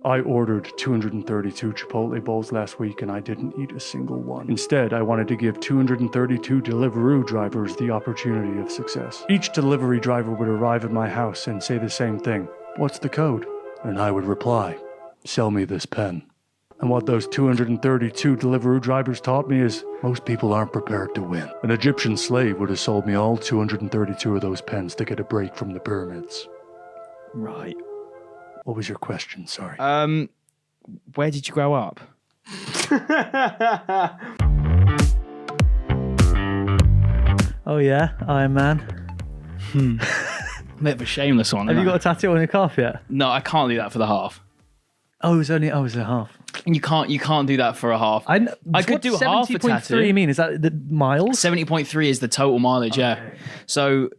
I ordered 232 chipotle bowls last week and I didn't eat a single one. Instead, I wanted to give 232 Deliveroo drivers the opportunity of success. Each delivery driver would arrive at my house and say the same thing. What's the code? And I would reply, sell me this pen. And what those 232 Deliveroo drivers taught me is most people aren't prepared to win. An Egyptian slave would have sold me all 232 of those pens to get a break from the pyramids. Right. What was your question? Sorry. Where did you grow up? Oh yeah, Iron Man. Bit of a shameless one. Have you isn't got a tattoo on your calf yet? it? No, I can't do that for the half. Oh, it was a half. You can't do that for a half. I could do half a tattoo. 70.3 mean? Is that the miles? 70.3 is the total mileage, yeah. So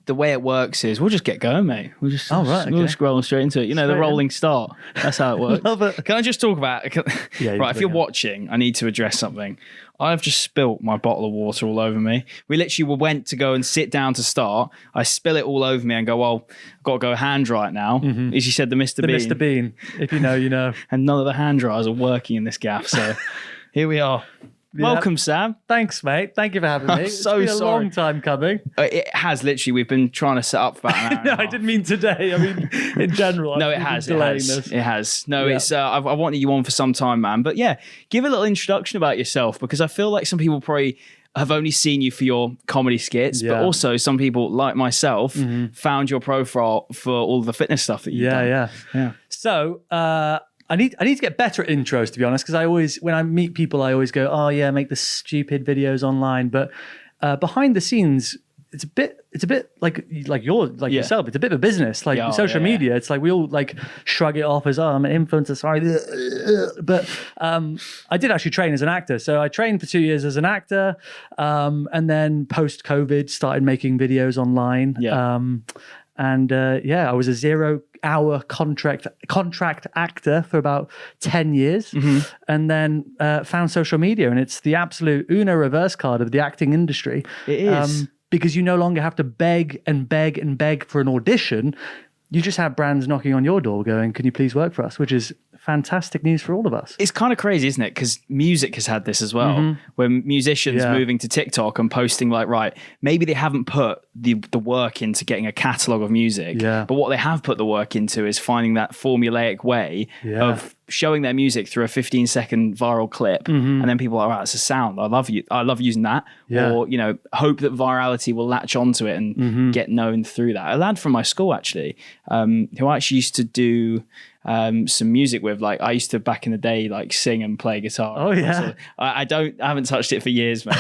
the way it works is we'll just get going, mate. We'll just we'll just roll straight into it. You know, the rolling start. That's how it works. Love it. Can I just talk about right, if you're watching, I need to address something. I've just spilt my bottle of water all over me. We literally went to go and sit down to start. I spill it all over me and go, well, I've got to go hand dry it now. As you said, the Mr. Bean. Mr. Bean. If you know, you know. And none of the hand dryers are working in this gaff. So here we are. Yeah. Welcome, Sam. Thanks, mate. Thank you for having me. so it's been a sorry. long time coming. It has literally. We've been trying to set up for about an hour. No, and a I half. didn't mean today. I mean, in general. No, I've it been has. delaying It has. this. It has. No, Yeah. it's. I wanted you on for some time, man. But yeah, give a little introduction about yourself because I feel like some people probably have only seen you for your comedy skits, but Yeah. also some people like myself found your profile for all the fitness stuff that you've done. Yeah. So, I need to get better at intros, to be honest, because when I meet people, I always go, oh yeah, make the stupid videos online. But behind the scenes, it's a bit like yourself. It's a bit of a business, like social media. It's like we all like shrug it off as, oh, I'm an influencer, sorry. But I did actually train as an actor. So I trained for 2 years as an actor, and then post-COVID started making videos online. Yeah. I was a 0-hour contract actor for about 10 years, and then found social media, and it's the absolute Uno reverse card of the acting industry. It is. Because you no longer have to beg and beg and beg for an audition. You just have brands knocking on your door going, can you please work for us? Which is fantastic news for all of us. It's kind of crazy, isn't it? Because music has had this as well, where musicians moving to TikTok and posting like, right, maybe they haven't put the work into getting a catalogue of music, but what they have put the work into is finding that formulaic way of showing their music through a 15-second viral clip, and then people are like, right, it's a sound. I love using that. Or, you know, hope that virality will latch onto it and get known through that. A lad from my school, actually, who I actually used to do some music with, like I used to back in the day like sing and play guitar. Oh yeah. Also, I haven't touched it for years, mate.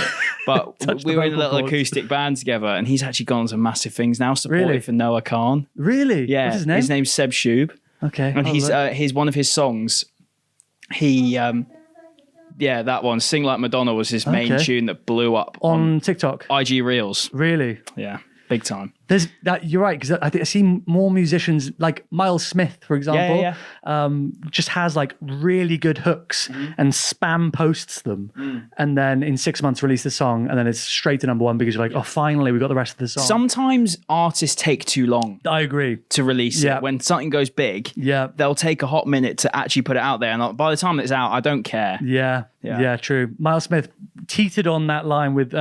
But we were in a little acoustic band together, and he's actually gone to massive things now, supported for Noah Khan. Really? Yeah. What's his name? His name's Seb Shube. Okay. And he's one of his songs. He that one, Sing Like Madonna, was his main tune that blew up on TikTok. IG Reels. Really? Yeah. Big time. There's that. You're right, because I think I see more musicians like Miles Smith, for example, just has like really good hooks and spam posts them, and then in 6 months release the song, and then it's straight to number one because you're like, oh, finally we got the rest of the song. Sometimes artists take too long. I agree. To release it. When something goes big, they'll take a hot minute to actually put it out there, and by the time it's out, I don't care. Yeah, true. Miles Smith teetered on that line with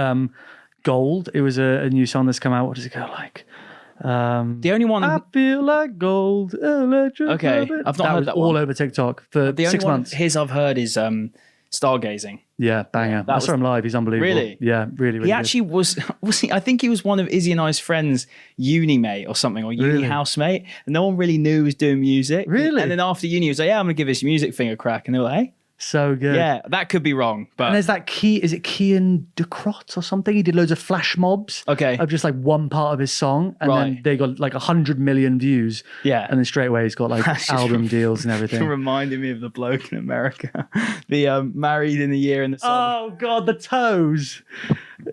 Gold. It was a new song that's come out. What does it go like? The only one I feel like gold. Okay, I've not heard that one. All over TikTok for the 6 months. His I've heard is Stargazing. Yeah, banger. I saw him live. He's unbelievable. Really? Yeah, really. He actually was he? I think he was one of Izzy and I's friends' uni mate or something, or uni housemate, and no one really knew he was doing music. Really? And then after uni, he was like, "Yeah, I'm gonna give this music thing a crack," and they were like, "Hey." So good. Yeah, that could be wrong. But and there's that is it Kian Ducrot or something? He did loads of flash mobs of just like one part of his song, and then they got like 100 million views. Yeah. And then straight away he's got like album deals and everything. Reminding me of the bloke in America. The Married in a Year in the Sun. Oh God, the toes.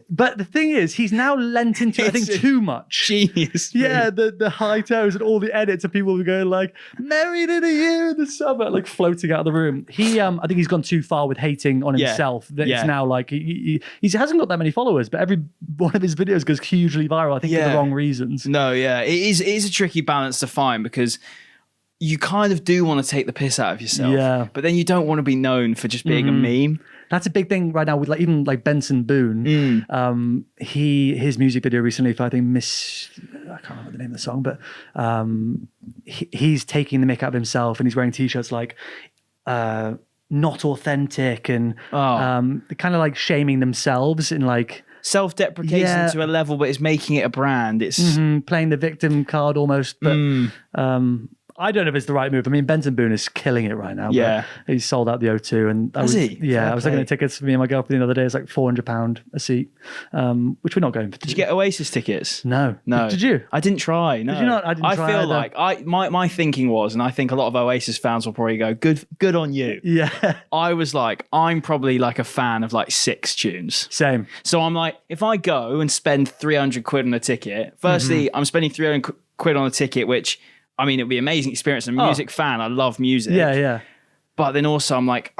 But the thing is, he's now lent into I think too much. Genius. Yeah, the high toes and all the edits of people going like married in a year in the summer, like floating out of the room. He I think he's gone too far with hating on himself. That it's now like he hasn't got that many followers, but every one of his videos goes hugely viral. I think for the wrong reasons. No, it is a tricky balance to find because you kind of do want to take the piss out of yourself, but then you don't want to be known for just being a meme. That's a big thing right now with even Benson Boone. His music video recently for I think I can't remember the name of the song, but he's taking the mick out of himself and he's wearing t-shirts like not authentic and they're kind of like shaming themselves in like self-deprecation to a level, but it's making it a brand. It's playing the victim card almost, but I don't know if it's the right move. I mean, Benson Boone is killing it right now. Yeah. But he's sold out the O2. And Has he? Yeah, I was looking at tickets for me and my girlfriend the other day. It's like £400 a seat, which we're not going for. Did you get Oasis tickets? No. Did you? I didn't try. No. Did you not? I didn't try. I feel like my thinking was, and I think a lot of Oasis fans will probably go, good on you. Yeah. I was like, I'm probably like a fan of like 6 tunes. Same. So I'm like, if I go and spend 300 quid on a ticket, firstly, I'm spending 300 quid on a ticket, which, I mean, it'd be an amazing experience. I'm a music fan. I love music. Yeah. But then also I'm like,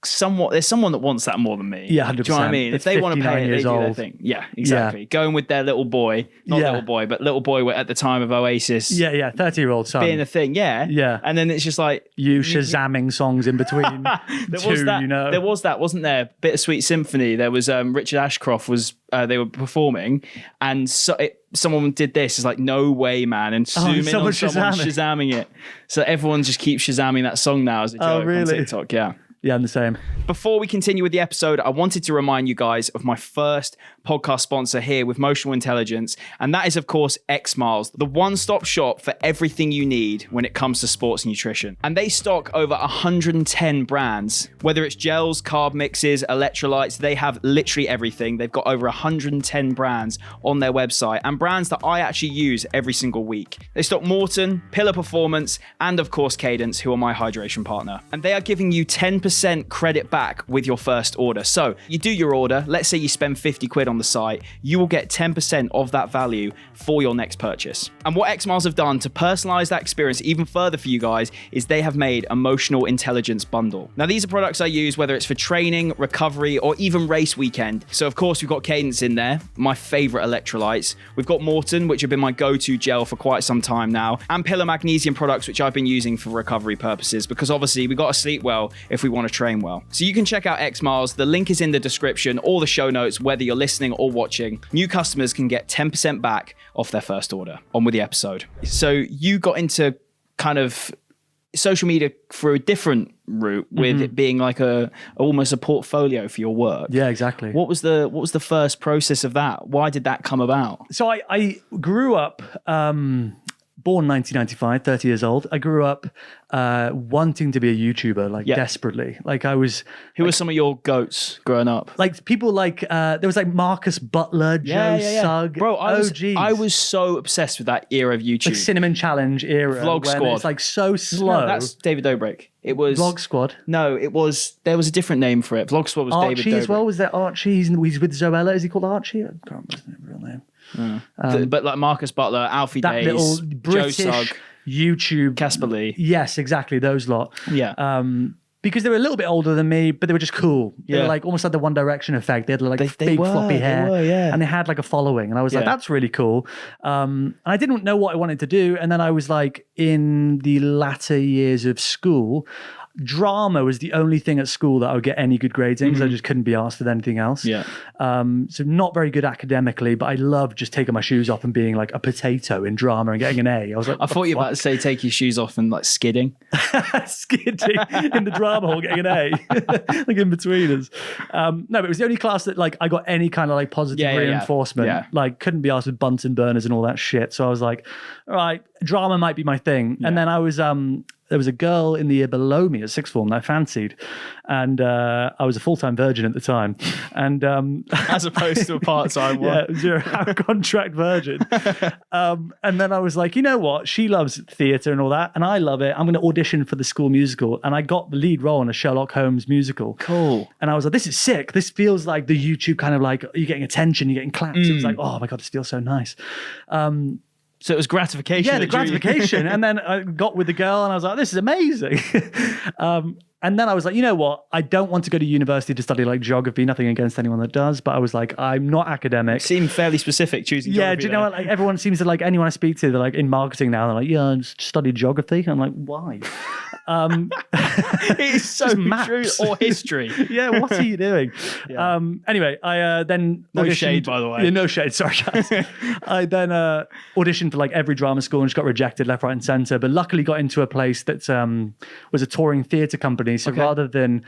there's someone that wants that more than me. Yeah, 100%. Do you know what I mean? If they want to pay it, they do their thing. Yeah, exactly. Going with their little boy, little boy at the time of Oasis. Yeah, 30-year-old son. Being a thing, yeah. And then it's just like... You Shazamming songs in between There was that, wasn't there? Bittersweet Symphony. There was Richard Ashcroft they were performing and someone did this. It's like, no way, man. And zoom in on someone Shazamming it. So everyone just keeps Shazamming that song now as a joke on TikTok. Yeah. Yeah, I'm the same. Before we continue with the episode, I wanted to remind you guys of my first podcast sponsor here with Motional Intelligence, and that is, of course, X Miles, the one-stop shop for everything you need when it comes to sports nutrition. And they stock over 110 brands, whether it's gels, carb mixes, electrolytes, they have literally everything. They've got over 110 brands on their website, and brands that I actually use every single week. They stock Morton, Pillar Performance, and of course Cadence, who are my hydration partner. And they are giving you 10% credit back with your first order. So you do your order, let's say you spend 50 quid on the site, you will get 10% of that value for your next purchase. And what X Miles have done to personalize that experience even further for you guys is they have made a Motional Intelligence bundle. Now these are products I use whether it's for training, recovery, or even race weekend. So of course we've got Cadence in there, my favorite electrolytes. We've got Morton, which have been my go-to gel for quite some time now, and Pillar Magnesium products, which I've been using for recovery purposes, because obviously we got to sleep well if we want to train well. So you can check out X Miles. The link is in the description or the show notes, whether you're listening or watching. New customers can get 10% back off their first order. On with the episode. So you got into kind of social media for a different route with it being like almost a portfolio for your work. Yeah, exactly. What was the first process of that? Why did that come about? So I grew up born 1995, 30 years old. I grew up wanting to be a YouTuber, desperately. Like I was... Who were some of your goats growing up? Like people like, there was like Marcus Butler, Joe Sugg. Bro, I was so obsessed with that era of YouTube. Like Cinnamon Challenge era. Vlog Squad. It's like so slow. No, that's David Dobrik. It was... Vlog Squad? No, there was a different name for it. Vlog Squad was Archie David Dobrik. as well? Was there Archie? He's with Zoella. Is he called Archie? I can't remember his real name. But like Marcus Butler, Alfie that Days, little British Joe Sugg, YouTube, Casper Lee. Yes, exactly, those lot. Yeah. Because they were a little bit older than me, but they were just cool. They were like almost like the One Direction effect. They had like big floppy hair, and they had like a following. And I was like, that's really cool. And I didn't know what I wanted to do. And then I was like, in the latter years of school, drama was the only thing at school that I would get any good grades in because I just couldn't be asked with anything else. Yeah. So not very good academically, but I loved just taking my shoes off and being like a potato in drama and getting an A. I was like, I thought you were about to say take your shoes off and like skidding. Skidding in the drama hall, getting an A, like in between us. No, but it was the only class that like I got any kind of like positive reinforcement. Yeah. Like couldn't be asked with Bunsen burners and all that shit. So I was like, all right, drama might be my thing. And then I was there was a girl in the year below me at sixth form that I fancied, and I was a full-time virgin at the time, and as opposed to a part-time one. Yeah, 0-hour contract virgin. And then I was like, you know what? She loves theatre and all that, and I love it. I'm going to audition for the school musical, and I got the lead role in a Sherlock Holmes musical. Cool. And I was like, this is sick. This feels like the YouTube kind of like you're getting attention, you're getting claps. It was like, oh my god, this feels so nice. So it was gratification. Yeah, the gratification. And then I got with the girl and I was like, this is amazing. And then I was like, you know what? I don't want to go to university to study like geography. Nothing against anyone that does, but I was like, I'm not academic. Seem fairly specific choosing Yeah, geography. do you know what? Like everyone seems to like anyone I speak to, they're like in marketing now. They're like, yeah, I just studied geography. I'm like, why? It's so maps. true. Or history. Yeah, what are you doing? Yeah. Anyway, I then No auditioned- shade, by the way. Yeah, no shade. Sorry, guys. I then auditioned for like every drama school and just got rejected left, right, and center. But luckily, got into a place that was a touring theatre company. So rather than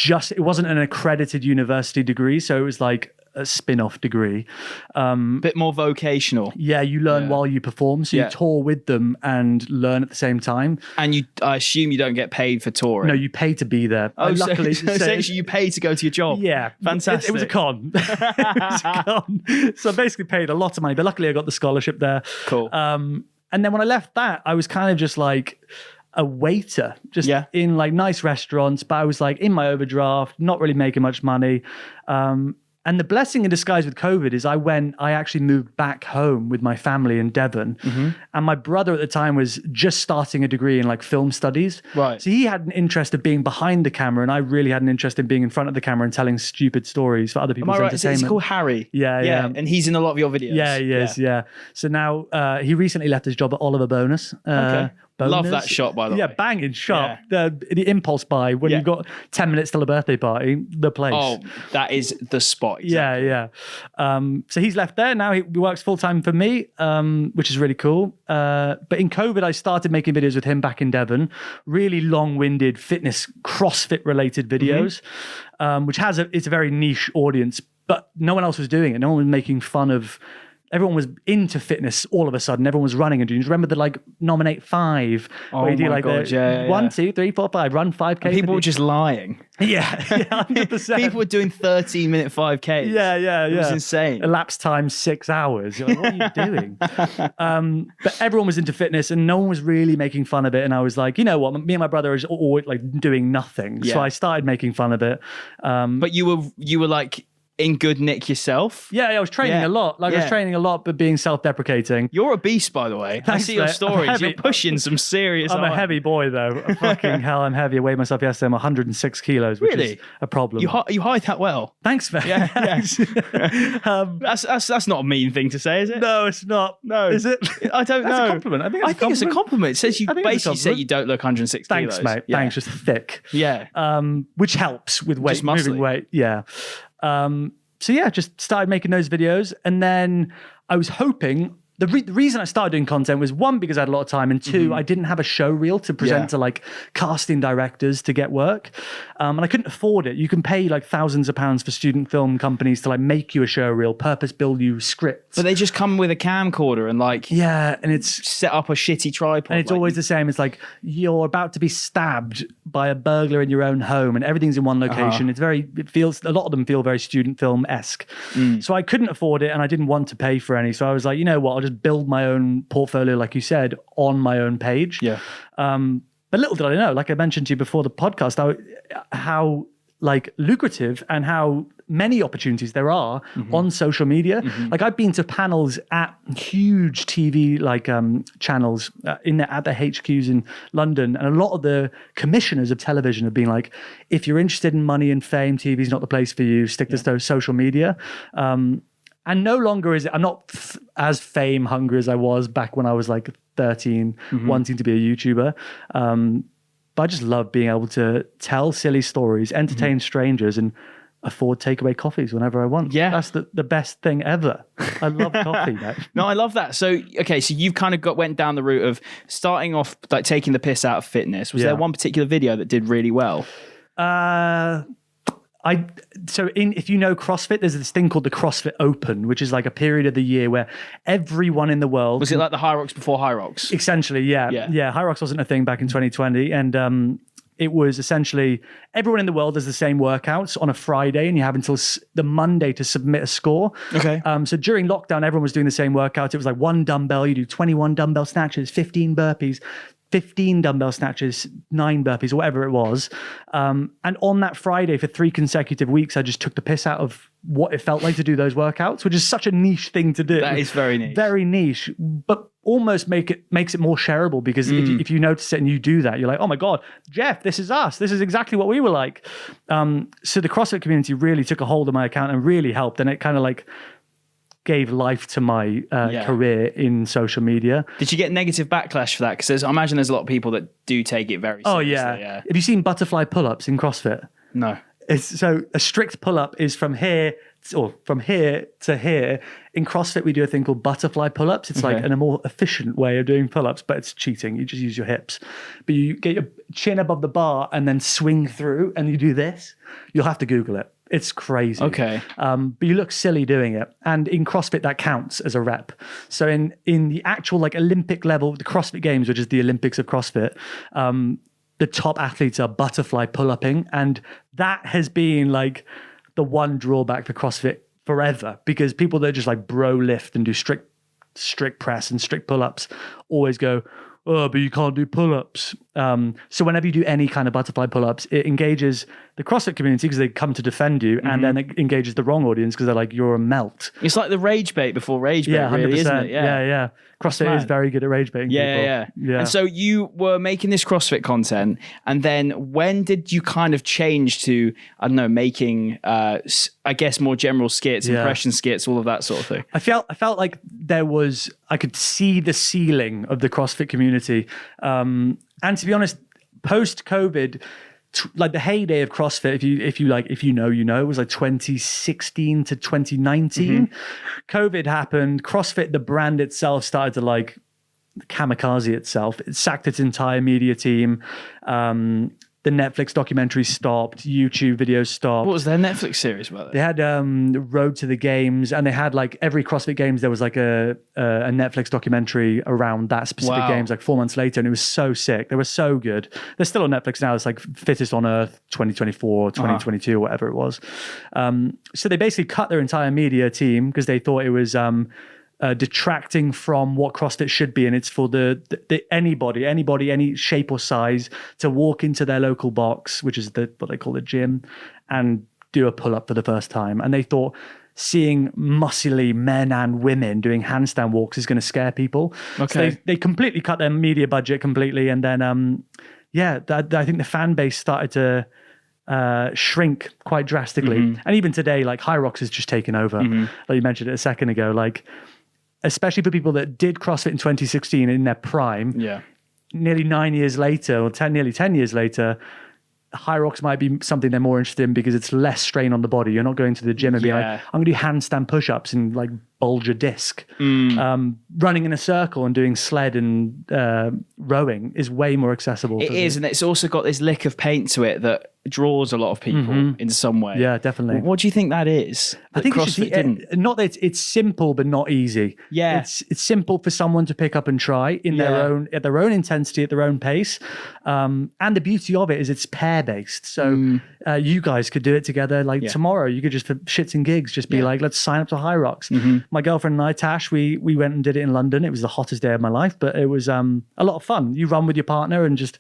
it wasn't an accredited university degree. So it was like a spin-off degree. Bit more vocational. Yeah, you learn while you perform. So you tour with them and learn at the same time. And I assume you don't get paid for touring. No, you pay to be there. Oh, luckily, so essentially you pay to go to your job. Yeah. Fantastic. It was a con. It was a con. So I basically paid a lot of money, but luckily I got the scholarship there. Cool. And then when I left that, I was kind of just like a waiter, just in like nice restaurants, but I was like in my overdraft, not really making much money. And the blessing in disguise with COVID is I actually moved back home with my family in Devon. And my brother at the time was just starting a degree in like film studies. Right. So he had an interest of being behind the camera, and I really had an interest in being in front of the camera and telling stupid stories for other people's entertainment. It's called Harry. Yeah. And he's in a lot of your videos. Yeah, he is. Yeah. So now he recently left his job at Oliver Bonus. Okay. Love Bonus. that shot, by the way. Yeah, banging shot. The impulse buy when you've got 10 minutes till a birthday party, the place. Oh, that is the spot. Exactly. Yeah. So he's left there. Now he works full time for me, which is really cool. But in COVID, I started making videos with him back in Devon, really long-winded fitness, CrossFit related videos, which it's a very niche audience, but no one else was doing it. No one was making fun of. Everyone was into fitness all of a sudden. Everyone was running and doing. Remember the like nominate 5, where you do like the 1, 2, 3, 4, 5, run 5K. And people were just lying. Yeah, 100%. People were doing 13-minute 5Ks. Yeah. It was insane. Elapsed time 6 hours. You're like, what are you doing? But everyone was into fitness and no one was really making fun of it. And I was like, you know what? Me and my brother are always like doing nothing. So I started making fun of it. But you were like in good nick yourself. Yeah, I was training a lot. I was training a lot, but being self-deprecating. You're a beast, by the way. Thanks, I see your mate. stories. You're pushing some serious. I'm a heavy boy, though. Fucking hell, I'm heavy. I weighed myself yesterday. I'm 106 kilos, which is a problem. You hide that well. Thanks, man. Yeah. That's not a mean thing to say, is it? No, it's not. No. Is it? I don't know. That's a compliment. I think it's a compliment. It says you basically say you don't look 106 Thanks, kilos. mate. Thanks, just thick. Yeah. Which helps with weight, Just muscly. moving weight. Yeah. So yeah, just started making those videos. And then I was hoping, the reason I started doing content was 1, because I had a lot of time, and 2, I didn't have a show reel to present to like casting directors to get work. And I couldn't afford it. You can pay like thousands of pounds for student film companies to like make you a show reel, purpose build you scripts. But they just come with a camcorder and like and it's set up a shitty tripod. And it's always the same. It's like you're about to be stabbed by a burglar in your own home and everything's in one location. It feels, a lot of them feel very student film-esque. So I couldn't afford it and I didn't want to pay for any. So I was like, you know what, I'll just build my own portfolio, like you said, on my own page. Yeah. But little did I know, like I mentioned to you before the podcast, how like lucrative and how many opportunities there are on social media. Like I've been to panels at huge TV like channels at the HQs in London, and a lot of the commissioners of television have been like, if you're interested in money and fame, TV's not the place for you. Stick to social media. And no longer is it, I'm not as fame hungry as I was back when I was like 13, wanting to be a YouTuber. But I just love being able to tell silly stories, entertain strangers, and afford takeaway coffees whenever I want. Yeah. That's the best thing ever. I love coffee, mate. No, I love that. So, okay, so you've kind of went down the route of starting off like taking the piss out of fitness. Was there one particular video that did really well? If you know CrossFit, there's this thing called the CrossFit Open, which is like a period of the year where everyone in the world... Was it like the Hyrox before Hyrox? Essentially, yeah. Hyrox wasn't a thing back in 2020, and it was essentially everyone in the world does the same workouts on a Friday, and you have until the Monday to submit a score. Okay. So during lockdown, everyone was doing the same workout. It was like 1 dumbbell, you do 21 dumbbell snatches, 15 burpees, 15 dumbbell snatches, 9 burpees, or whatever it was. And on that Friday for 3 consecutive weeks, I just took the piss out of what it felt like to do those workouts, which is such a niche thing to do. That is very niche. Very niche. But almost makes it more shareable, because if you notice it and you do that, you're like, oh my God, Jeff, this is us. This is exactly what we were like. So the CrossFit community really took a hold of my account and really helped. And it kind of like gave life to my career in social media. Did you get negative backlash for that? Because I imagine there's a lot of people that do take it very seriously. Oh yeah. Have you seen butterfly pull-ups in CrossFit? No. So a strict pull-up is from here to here. In CrossFit, we do a thing called butterfly pull-ups. It's like a more efficient way of doing pull-ups, but it's cheating. You just use your hips. But you get your chin above the bar and then swing through, and you do this. You'll have to Google it. It's crazy. Okay. But you look silly doing it. And in CrossFit, that counts as a rep. So in the actual like Olympic level, the CrossFit Games, which is the Olympics of CrossFit, the top athletes are butterfly pull-upping. And that has been like the one drawback for CrossFit forever, because people that just like bro lift and do strict press and strict pull-ups always go, oh, but you can't do pull-ups. So whenever you do any kind of butterfly pull-ups, it engages the CrossFit community because they come to defend you, and then it engages the wrong audience because they're like, you're a melt. It's like the rage bait before rage bait, 100%. really, isn't it? Yeah. CrossFit is very good at rage baiting people. Yeah. And so you were making this CrossFit content, and then when did you kind of change to, I don't know, making, I guess, more general skits, impression skits, all of that sort of thing? I felt like I could see the ceiling of the CrossFit community. And to be honest, post-COVID, like the heyday of CrossFit, if you know, it was like 2016 to 2019. COVID happened. CrossFit, the brand itself, started to like kamikaze itself. It sacked its entire media team. The Netflix documentary stopped. YouTube videos stopped. What was their Netflix series about? They had Road to the Games, and they had like every CrossFit Games, there was like a Netflix documentary around that specific games, like 4 months later, and it was so sick. They were so good. They're still on Netflix now. It's like Fittest on Earth 2024, 2022, whatever it was. So they basically cut their entire media team because they thought it was detracting from what CrossFit should be, and it's for the anybody, any shape or size, to walk into their local box, which is what they call the gym, and do a pull-up for the first time. And they thought seeing muscly men and women doing handstand walks is going to scare people. Okay. So they completely cut their media budget completely, and then I think the fan base started to shrink quite drastically. And even today, like Hyrox has just taken over. Like you mentioned it a second ago, like especially for people that did CrossFit in 2016 in their prime, nearly 9 years later, or nearly 10 years later, Hyrox might be something they're more interested in because it's less strain on the body. You're not going to the gym and being like, I'm going to do handstand push-ups and like bulge a disc. Running in a circle and doing sled and rowing is way more accessible. It is, and it's also got this lick of paint to it that draws a lot of people in some way. Yeah, definitely. What do you think that is? I think CrossFit didn't. Not that it's simple, but not easy. Yeah, it's simple for someone to pick up and try in at their own intensity, at their own pace. And the beauty of it is it's pair based. So you guys could do it together. Like tomorrow, you could just for shits and gigs, just be like, let's sign up to Hyrox. My girlfriend and I, Tash, we went and did it in London. It was the hottest day of my life, but it was a lot of fun. You run with your partner and just.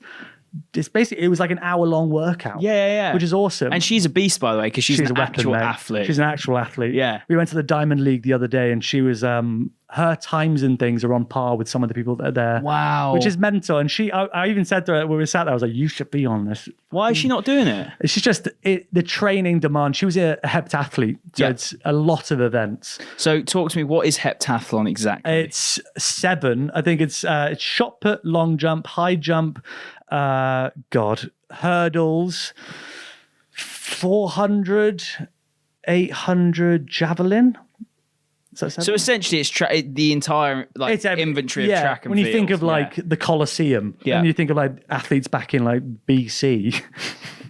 It was like an hour-long workout. Which is awesome. And she's a beast, by the way, because she's an actual athlete. She's an actual athlete. Yeah. We went to the Diamond League the other day, and she was her times and things are on par with some of the people that are there. Wow. Which is mental. And I even said to her when we sat there, I was like, you should be on this. Why is she not doing it? It's just the training demand. She was a heptathlete, so it's a lot of events. So talk to me, what is heptathlon exactly? It's 7. I think it's shot put, long jump, high jump, hurdles, 400, 800 javelin. So essentially, it's the entire inventory of track and when you field. think of like the Colosseum, and you think of like athletes back in like BC,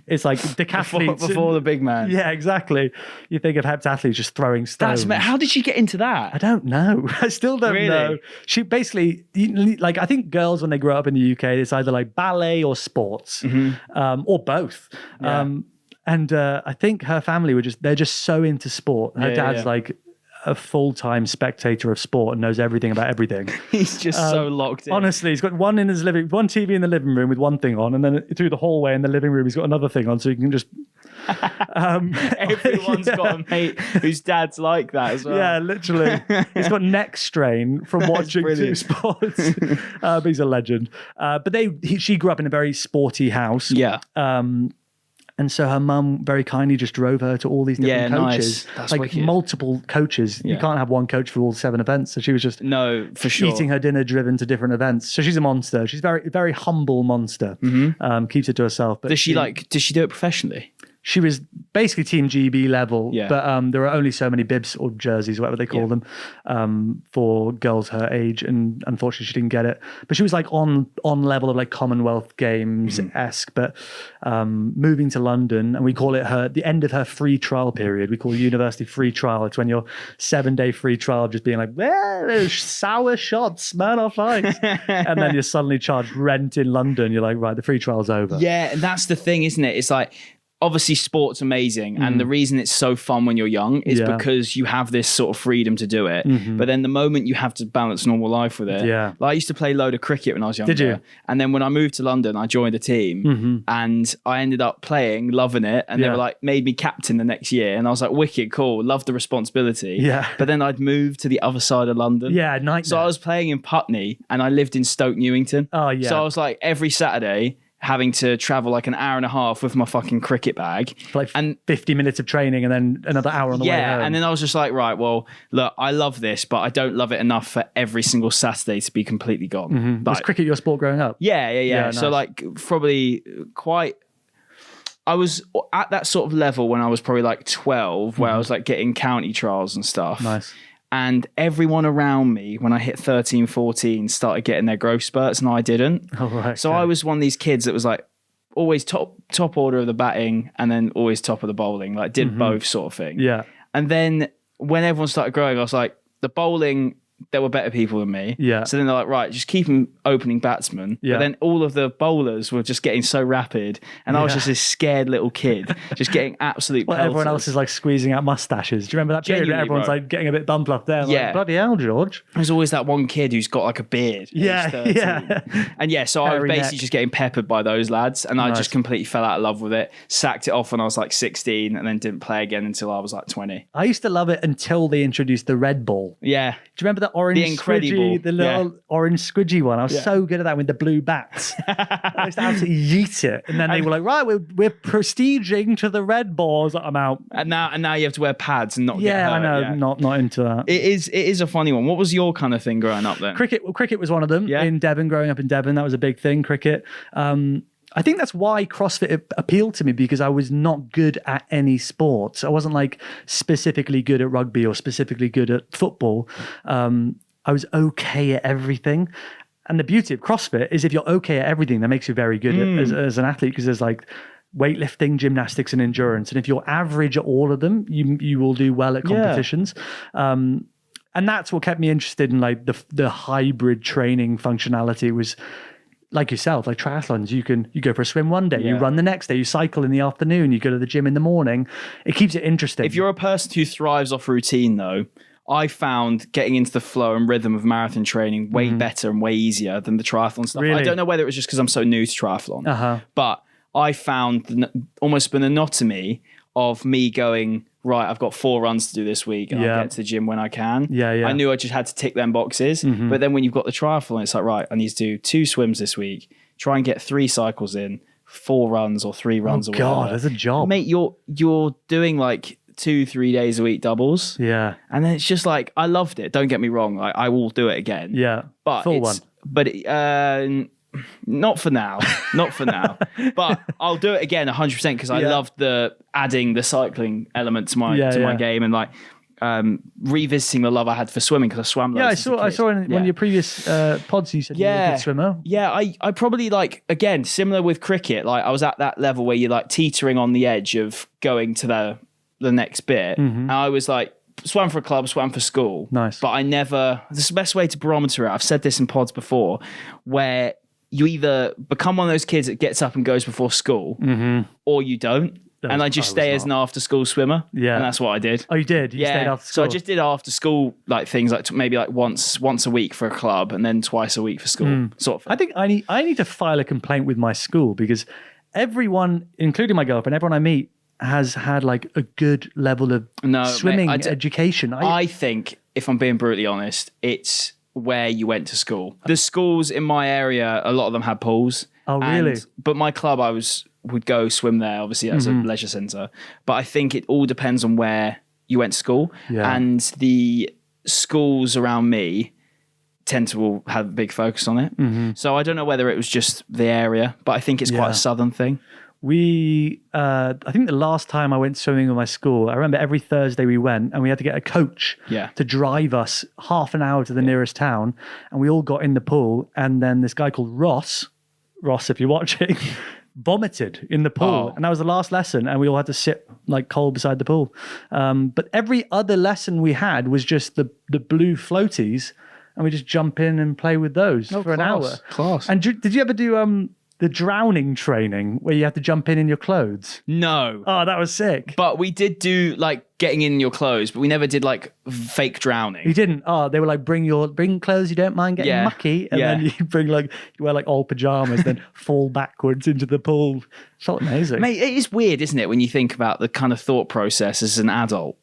it's like decathletes before the big man. Yeah, exactly. You think of heptathletes just throwing stones. How did she get into that? I don't know. I still don't know. She basically, like, I think girls when they grow up in the UK, it's either like ballet or sports, or both. Yeah. And I think her family they're just so into sport. Her dad's like a full-time spectator of sport and knows everything about everything. He's just so locked in. Honestly, he's got one TV in the living room with one thing on, and then through the hallway in the living room, he's got another thing on, so he can just Everyone's got a mate whose dad's like that as well. Yeah, literally. He's got neck strain from watching two sports. But he's a legend. But she grew up in a very sporty house. Yeah. And so her mum very kindly just drove her to all these different coaches. Nice. That's like wicked. multiple coaches. Yeah. You can't have one coach for all 7 events. So she was just for sure. eating her dinner driven to different events. So she's a monster. She's very, very humble monster. Keeps it to herself. But does she do it professionally? She was basically Team GB level, Yeah. but there are only so many bibs or jerseys, whatever they call them, for girls her age, and unfortunately she didn't get it. But she was like on level of like Commonwealth Games-esque, but moving to London, and we call it the end of her free trial period. We call it university free trial. It's when your 7-day free trial of just being like, well, there's sour shots, man, off ice. And then you're suddenly charged rent in London. You're like, right, the free trial's over. Yeah, and that's the thing, isn't it? It's like, obviously sport's amazing, and the reason it's so fun when you're young is because you have this sort of freedom to do it, but then the moment you have to balance normal life with it, like I used to play a load of cricket when I was younger. Did you? And then when I moved to London, I joined a team, and I ended up playing, loving it, and they were like, made me captain the next year, and I was like, wicked cool, love the responsibility. But then I'd moved to the other side of London. Nightmare. So I was playing in Putney, and I lived in Stoke Newington. So I was like, every Saturday having to travel like an hour and a half with my fucking cricket bag. Like 50 minutes of training and then another hour on the way home. Yeah, and then I was just like, right, well, look, I love this, but I don't love it enough for every single Saturday to be completely gone. Was cricket your sport growing up? Yeah. Nice. So like probably I was at that sort of level when I was probably like 12, where I was like getting county trials and stuff. Nice. And everyone around me, when I hit 13, 14, started getting their growth spurts, and I didn't. Oh, right. So I was one of these kids that was like always top order of the batting, and then always top of the bowling, like did both sort of thing. Yeah. And then when everyone started growing, I was like, the bowling, there were better people than me. Yeah. So then they're like, right, just keep them opening batsmen. Yeah. But then all of the bowlers were just getting so rapid, and I was just this scared little kid, just getting absolute pelters. Everyone else is like squeezing out mustaches. Do you remember that period where Genuinely, everyone's bro. like getting a bit bump up there? Yeah. Like, bloody hell, George. There's always that one kid who's got like a beard. Yeah, Age 13. yeah. And so I was Hairy basically neck. just getting peppered by those lads, and I Nice. just completely fell out of love with it. Sacked it off when I was like 16, and then didn't play again until I was like 20. I used to love it until they introduced the red ball. Yeah. Do you remember the orange The Incredible. squidgy, the little orange squidgy one? I was so good at that with the blue bats. I used to absolutely yeet it. And then they were like, right, we're prestiging to the red balls. I'm out. And now you have to wear pads and not get Yeah, hurt. I know. Yeah. Not into that. It is a funny one. What was your kind of thing growing up then? Cricket was one of them. Yeah. In Devon, growing up in Devon, that was a big thing, cricket. I think that's why CrossFit appealed to me, because I was not good at any sport. I wasn't like specifically good at rugby or specifically good at football. I was okay at everything. And the beauty of CrossFit is if you're okay at everything, that makes you very good as an athlete, because there's like weightlifting, gymnastics, and endurance. And if you're average at all of them, you will do well at competitions. And that's what kept me interested in like the hybrid training functionality. Was like yourself, like triathlons, you go for a swim one day, you run the next day, you cycle in the afternoon, you go to the gym in the morning. It keeps it interesting. If you're a person who thrives off routine, though, I found getting into the flow and rhythm of marathon training way better and way easier than the triathlon stuff. Really? I don't know whether it was just because I'm so new to triathlon, but I found almost an anatomy of me going, right, I've got 4 runs to do this week, and I'll get to the gym when I can. I knew I just had to tick them boxes. But then when you've got the triathlon, it's like, right, I need to do 2 swims this week, try and get 3 cycles in, 4 runs or 3 runs. Oh or God, whatever. that's a job. Mate, you're doing like 2-3 days a week doubles. Yeah. And then it's just like, I loved it. Don't get me wrong. Like, I will do it again. Yeah. But Full one. But not for now. Not for now. But I'll do it again 100% because I loved adding the cycling element to my my game, and like revisiting the love I had for swimming, because I swam loads. I saw in one of your previous pods you said you were a good swimmer. Yeah, I probably like, again, similar with cricket, like I was at that level where you're like teetering on the edge of going to the next bit. And I was like, swam for a club, swam for school. Nice. But this is the best way to barometer it. I've said this in pods before, where you either become one of those kids that gets up and goes before school, or you don't. And I just stay as an after school swimmer. Yeah. And that's what I did. Oh, you did? You stayed after school? So I just did after school like things, like maybe like once a week for a club, and then twice a week for school. Sort of thing. I think I need to file a complaint with my school, because everyone, including my girlfriend, everyone I meet has had like a good level of swimming education. I think, if I'm being brutally honest, it's where you went to school. The schools in my area, a lot of them had pools. Oh, really? But my club, would go swim there, obviously, as a leisure centre. But I think it all depends on where you went to school. Yeah. And the schools around me tend to all have a big focus on it. So I don't know whether it was just the area, but I think it's quite a southern thing. I think the last time I went swimming with my school, I remember every Thursday we went and we had to get a coach to drive us half an hour to the nearest town. And we all got in the pool. And then this guy called Ross, if you're watching, vomited in the pool. And that was the last lesson. And we all had to sit like cold beside the pool. But every other lesson we had was just the blue floaties. And we just jump in and play with those for an hour. Class. And did you ever do the drowning training where you have to jump in your clothes? No. Oh, that was sick. But we did do like getting in your clothes, but we never did like fake drowning. You didn't? Oh, they were like, bring clothes you don't mind getting mucky. And then you wear like old pajamas, then fall backwards into the pool. It felt amazing. Mate, it is weird, isn't it, when you think about the kind of thought process as an adult?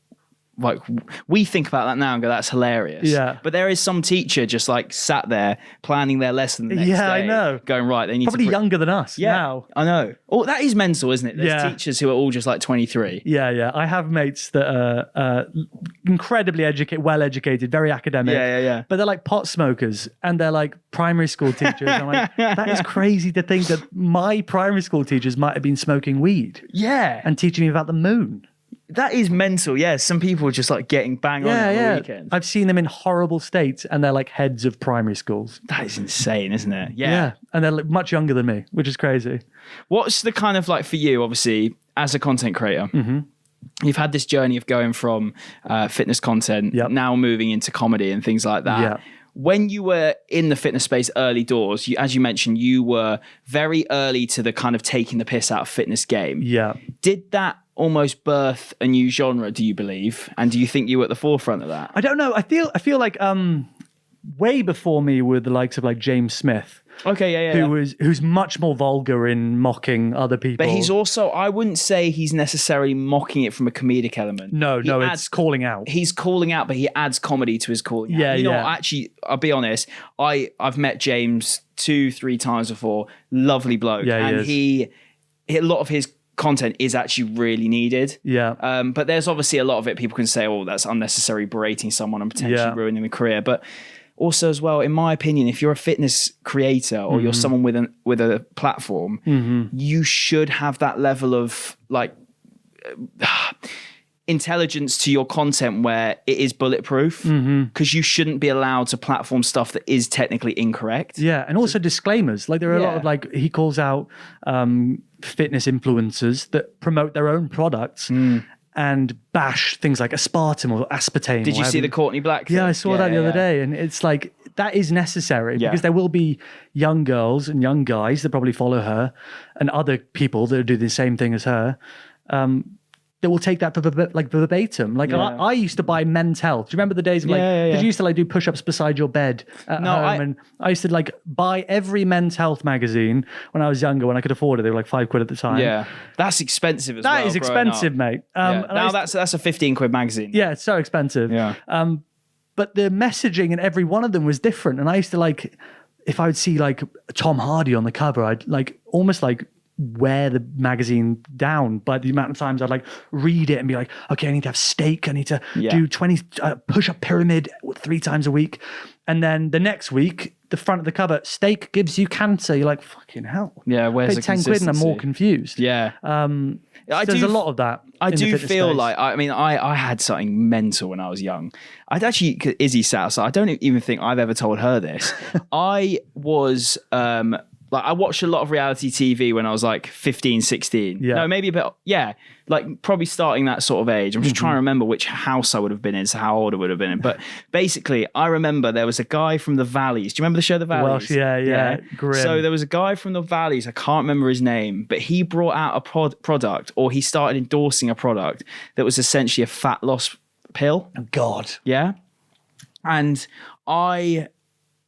Like, we think about that now and go, that's hilarious. Yeah. But there is some teacher just like sat there planning their lesson the next day. I know. Going, right, they need Probably to... younger than us now. I know. Oh, that is mental, isn't it? There's teachers who are all just like 23. Yeah. I have mates that are incredibly well-educated, very academic. Yeah. But they're like pot smokers and they're like primary school teachers. I'm like, that is crazy to think that my primary school teachers might have been smoking weed. Yeah. And teaching me about the moon. That is mental. Yeah, some people are just like getting bang on the weekend. I've seen them in horrible states and they're like heads of primary schools. That is insane, isn't it? Yeah. And they're like much younger than me, which is crazy. What's the kind of like for you, obviously, as a content creator? You've had this journey of going from fitness content, now moving into comedy and things like that. Yeah. When you were in the fitness space early doors, as you mentioned, you were very early to the kind of taking the piss out of fitness game. Yeah. Did that almost birth a new genre, do you believe? And do you think you were at the forefront of that? I don't know. I feel like way before me were the likes of like James Smith. Okay, Who's much more vulgar in mocking other people. But he's also, I wouldn't say he's necessarily mocking it from a comedic element. No, it's calling out. He's calling out, but he adds comedy to his calling out. You know, actually, I'll be honest, I've met James 2-3 times before. Lovely bloke. Yeah, and he a lot of his content is actually really needed. Yeah. But there's obviously a lot of it people can say, oh, that's unnecessary berating someone and potentially ruining the career. But also as well, in my opinion, if you're a fitness creator or you're someone with a platform, you should have that level of like intelligence to your content where it is bulletproof, because you shouldn't be allowed to platform stuff that is technically incorrect. Yeah, and also disclaimers. Like there are a lot of like, he calls out fitness influencers that promote their own products and bash things like aspartame or aspartame. Did you see the Courtney Black thing? Yeah, I saw that the other day, and it's like, that is necessary because there will be young girls and young guys that probably follow her and other people that do the same thing as her. That will take that like verbatim. Like I used to buy Men's Health. Do you remember the days of like, because you used to like do push-ups beside your bed at home, and I used to like buy every Men's Health magazine when I was younger, when I could afford it. They were like £5 at the time. Yeah, that's expensive as well. That is expensive, mate. Now that's a £15 magazine. Yeah, it's so expensive. Yeah. But the messaging in every one of them was different, and I used to like, if I would see like Tom Hardy on the cover, I'd like almost like wear the magazine down by the amount of times I'd like read it and be like, okay, I need to have steak. I need to do 20 push-up pyramid 3 times a week. And then the next week, the front of the cover, steak gives you cancer. You're like, fucking hell. Yeah, where's the £10 and I'm more confused. Yeah. There's a lot of that. I do feel space. like, I mean, I had something mental when I was young. I'd actually, Izzy sat outside. I don't even think I've ever told her this. I was, like, I watched a lot of reality TV when I was like 15, 16. Yeah. No, maybe a bit, like probably starting that sort of age. I'm just trying to remember which house I would have been in, so how old I would have been in. But basically, I remember there was a guy from the Valleys. Do you remember the show The Valleys? Welsh, yeah. Grim. So there was a guy from the Valleys, I can't remember his name, but he brought out a product, or he started endorsing a product that was essentially a fat loss pill. Oh, God. Yeah. And I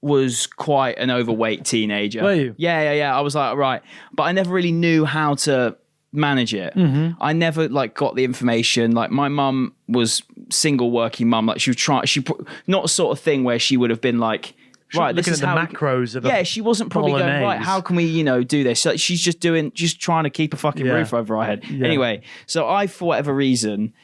was quite an overweight teenager. Were you? Yeah. I was like, right. But I never really knew how to manage it. I never like got the information. Like my mum was single working mum. Like not a sort of thing where she would have been like, right, this is the how macros of she wasn't probably going, right, how can we, do this? So she's just trying to keep a fucking roof over our head. Yeah. Anyway, so I, for whatever reason,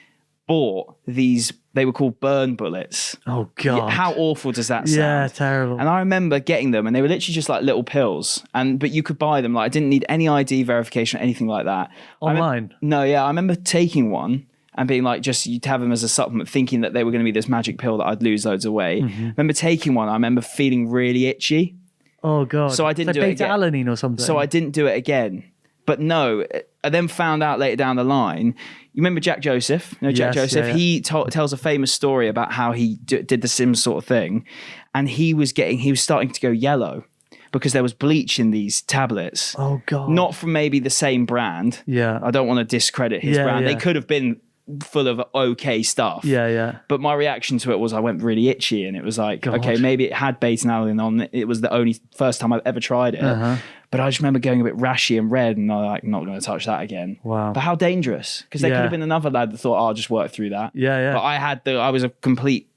bought these, they were called burn bullets. Oh, God. How awful does that sound? Yeah, terrible. And I remember getting them and they were literally just like little pills. But you could buy them. Like I didn't need any ID verification or anything like that. Online? I remember taking one and being like, just you'd have them as a supplement, thinking that they were going to be this magic pill that I'd lose loads of weight. I remember taking one. I remember feeling really itchy. Oh, God. So I didn't do it again. Beta-alanine or something. So I didn't do it again. But no, I then found out later down the line, you remember Jack Joseph? Jack Joseph? Yeah. He tells a famous story about how he did the Sims sort of thing. And he was starting to go yellow because there was bleach in these tablets. Oh, God. Not from maybe the same brand. Yeah. I don't want to discredit his brand. Yeah. They could have been full of okay stuff. Yeah. But my reaction to it was I went really itchy and it was like, God. okay, maybe it had beta-alanine on it. It was the only first time I've ever tried it. But I just remember going a bit rashy and red and I'm like, not going to touch that again. Wow. But how dangerous? Because there could have been another lad that thought, I'll just work through that. Yeah. But I was a complete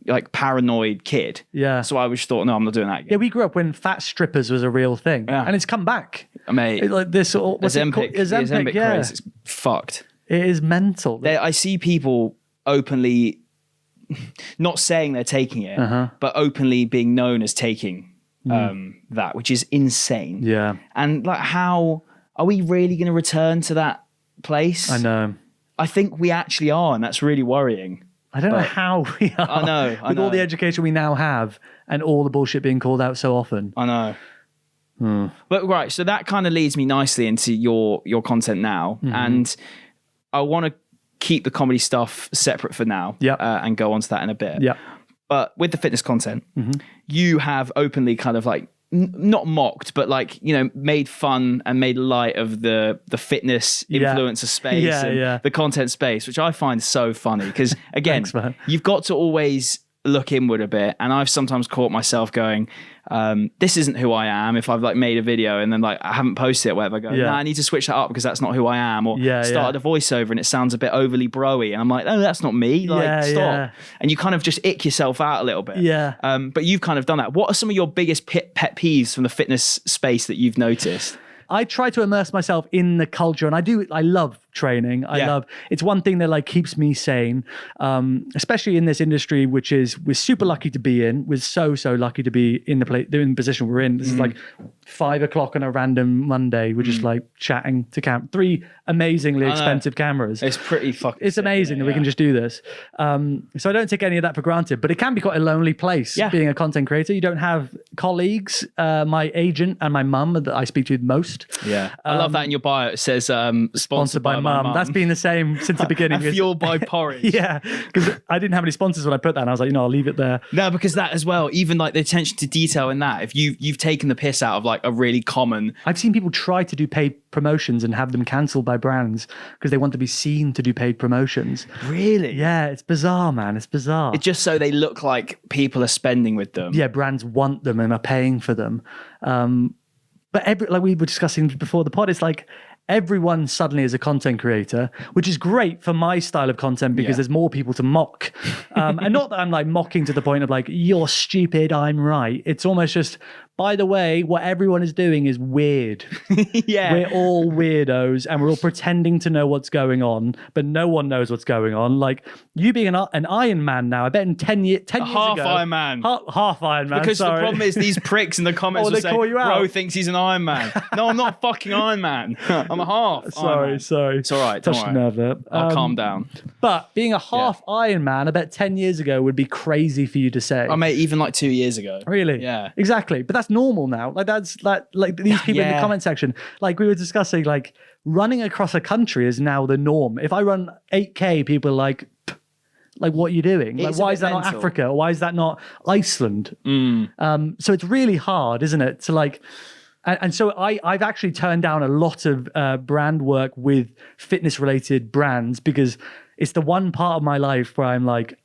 like paranoid kid. Yeah. So I just thought, no, I'm not doing that again. Yeah, we grew up when fat strippers was a real thing. Yeah. And it's come back. Mate. It's like this Ozempic craze. It's fucked. It is mental. I see people openly not saying they're taking it, but openly being known as taking that, which is insane. Yeah. And like, how are we really going to return to that place? I know. I think we actually are, and that's really worrying. I don't know how we are. I know. With all the education we now have and all the bullshit being called out so often. I know. But right, so that kind of leads me nicely into your content now. And I want to keep the comedy stuff separate for now and go on to that in a bit. Yeah. But with the fitness content, you have openly kind of like, not mocked, but like, made fun and made light of the fitness influencer space and the content space, which I find so funny. Because again, Thanks, you've got to always look inward a bit. And I've sometimes caught myself going, this isn't who I am. If I've like made a video and then like I haven't posted it, whatever, I go, I need to switch that up because that's not who I am. Or started a voiceover and it sounds a bit overly broy. And I'm like, oh, that's not me. Like, stop. Yeah. And you kind of just ick yourself out a little bit. Yeah. But you've kind of done that. What are some of your biggest pet peeves from the fitness space that you've noticed? I try to immerse myself in the culture, and I love training. It's one thing that like keeps me sane, especially in this industry, which is we're super lucky to be in. We're so lucky to be in the position we're in. This is like 5 o'clock on a random Monday. We're just like chatting to 3 amazingly expensive cameras. It's pretty fucking. It's amazing that we can just do this. So I don't take any of that for granted, but it can be quite a lonely place being a content creator. You don't have colleagues. My agent and my mum that I speak to the most. Yeah, I love that in your bio. It says sponsored by my mum. That's been the same since the beginning. Fueled by porridge. Yeah, because I didn't have any sponsors when I put that, and I was like, I'll leave it there. No, because that as well, even like the attention to detail in that, if you've taken the piss out of like a really common. I've seen people try to do paid promotions and have them cancelled by brands because they want to be seen to do paid promotions. Really? Yeah, it's bizarre, man. It's bizarre. It's just so they look like people are spending with them. Yeah, brands want them and are paying for them. But like we were discussing before the pod, it's like everyone suddenly is a content creator, which is great for my style of content because there's more people to mock. And not that I'm like mocking to the point of like, you're stupid, I'm right. It's almost just, by the way, what everyone is doing is weird. We're all weirdos and we're all pretending to know what's going on, but no one knows what's going on. Like you being an Iron Man now, I bet in 10 years ago. Half Iron Man. Half Iron Man, because the problem is these pricks in the comments will say, bro thinks he's an Iron Man. No, I'm not a fucking Iron Man. I'm a half Sorry. It's all right. Touched the nerve there. I'll calm down. But being a half Iron Man, I bet 10 years ago would be crazy for you to say. I mean, even like 2 years ago. Really? Yeah. Exactly. But that's normal now. Like that's like these people in the comment section, like we were discussing, like running across a country is now the norm. If I run 8K, people are like what are you doing? Like, why is that not Africa? Why is that not Iceland? So it's really hard, isn't it? To like, and so I've actually turned down a lot of brand work with fitness related brands because it's the one part of my life where I'm like,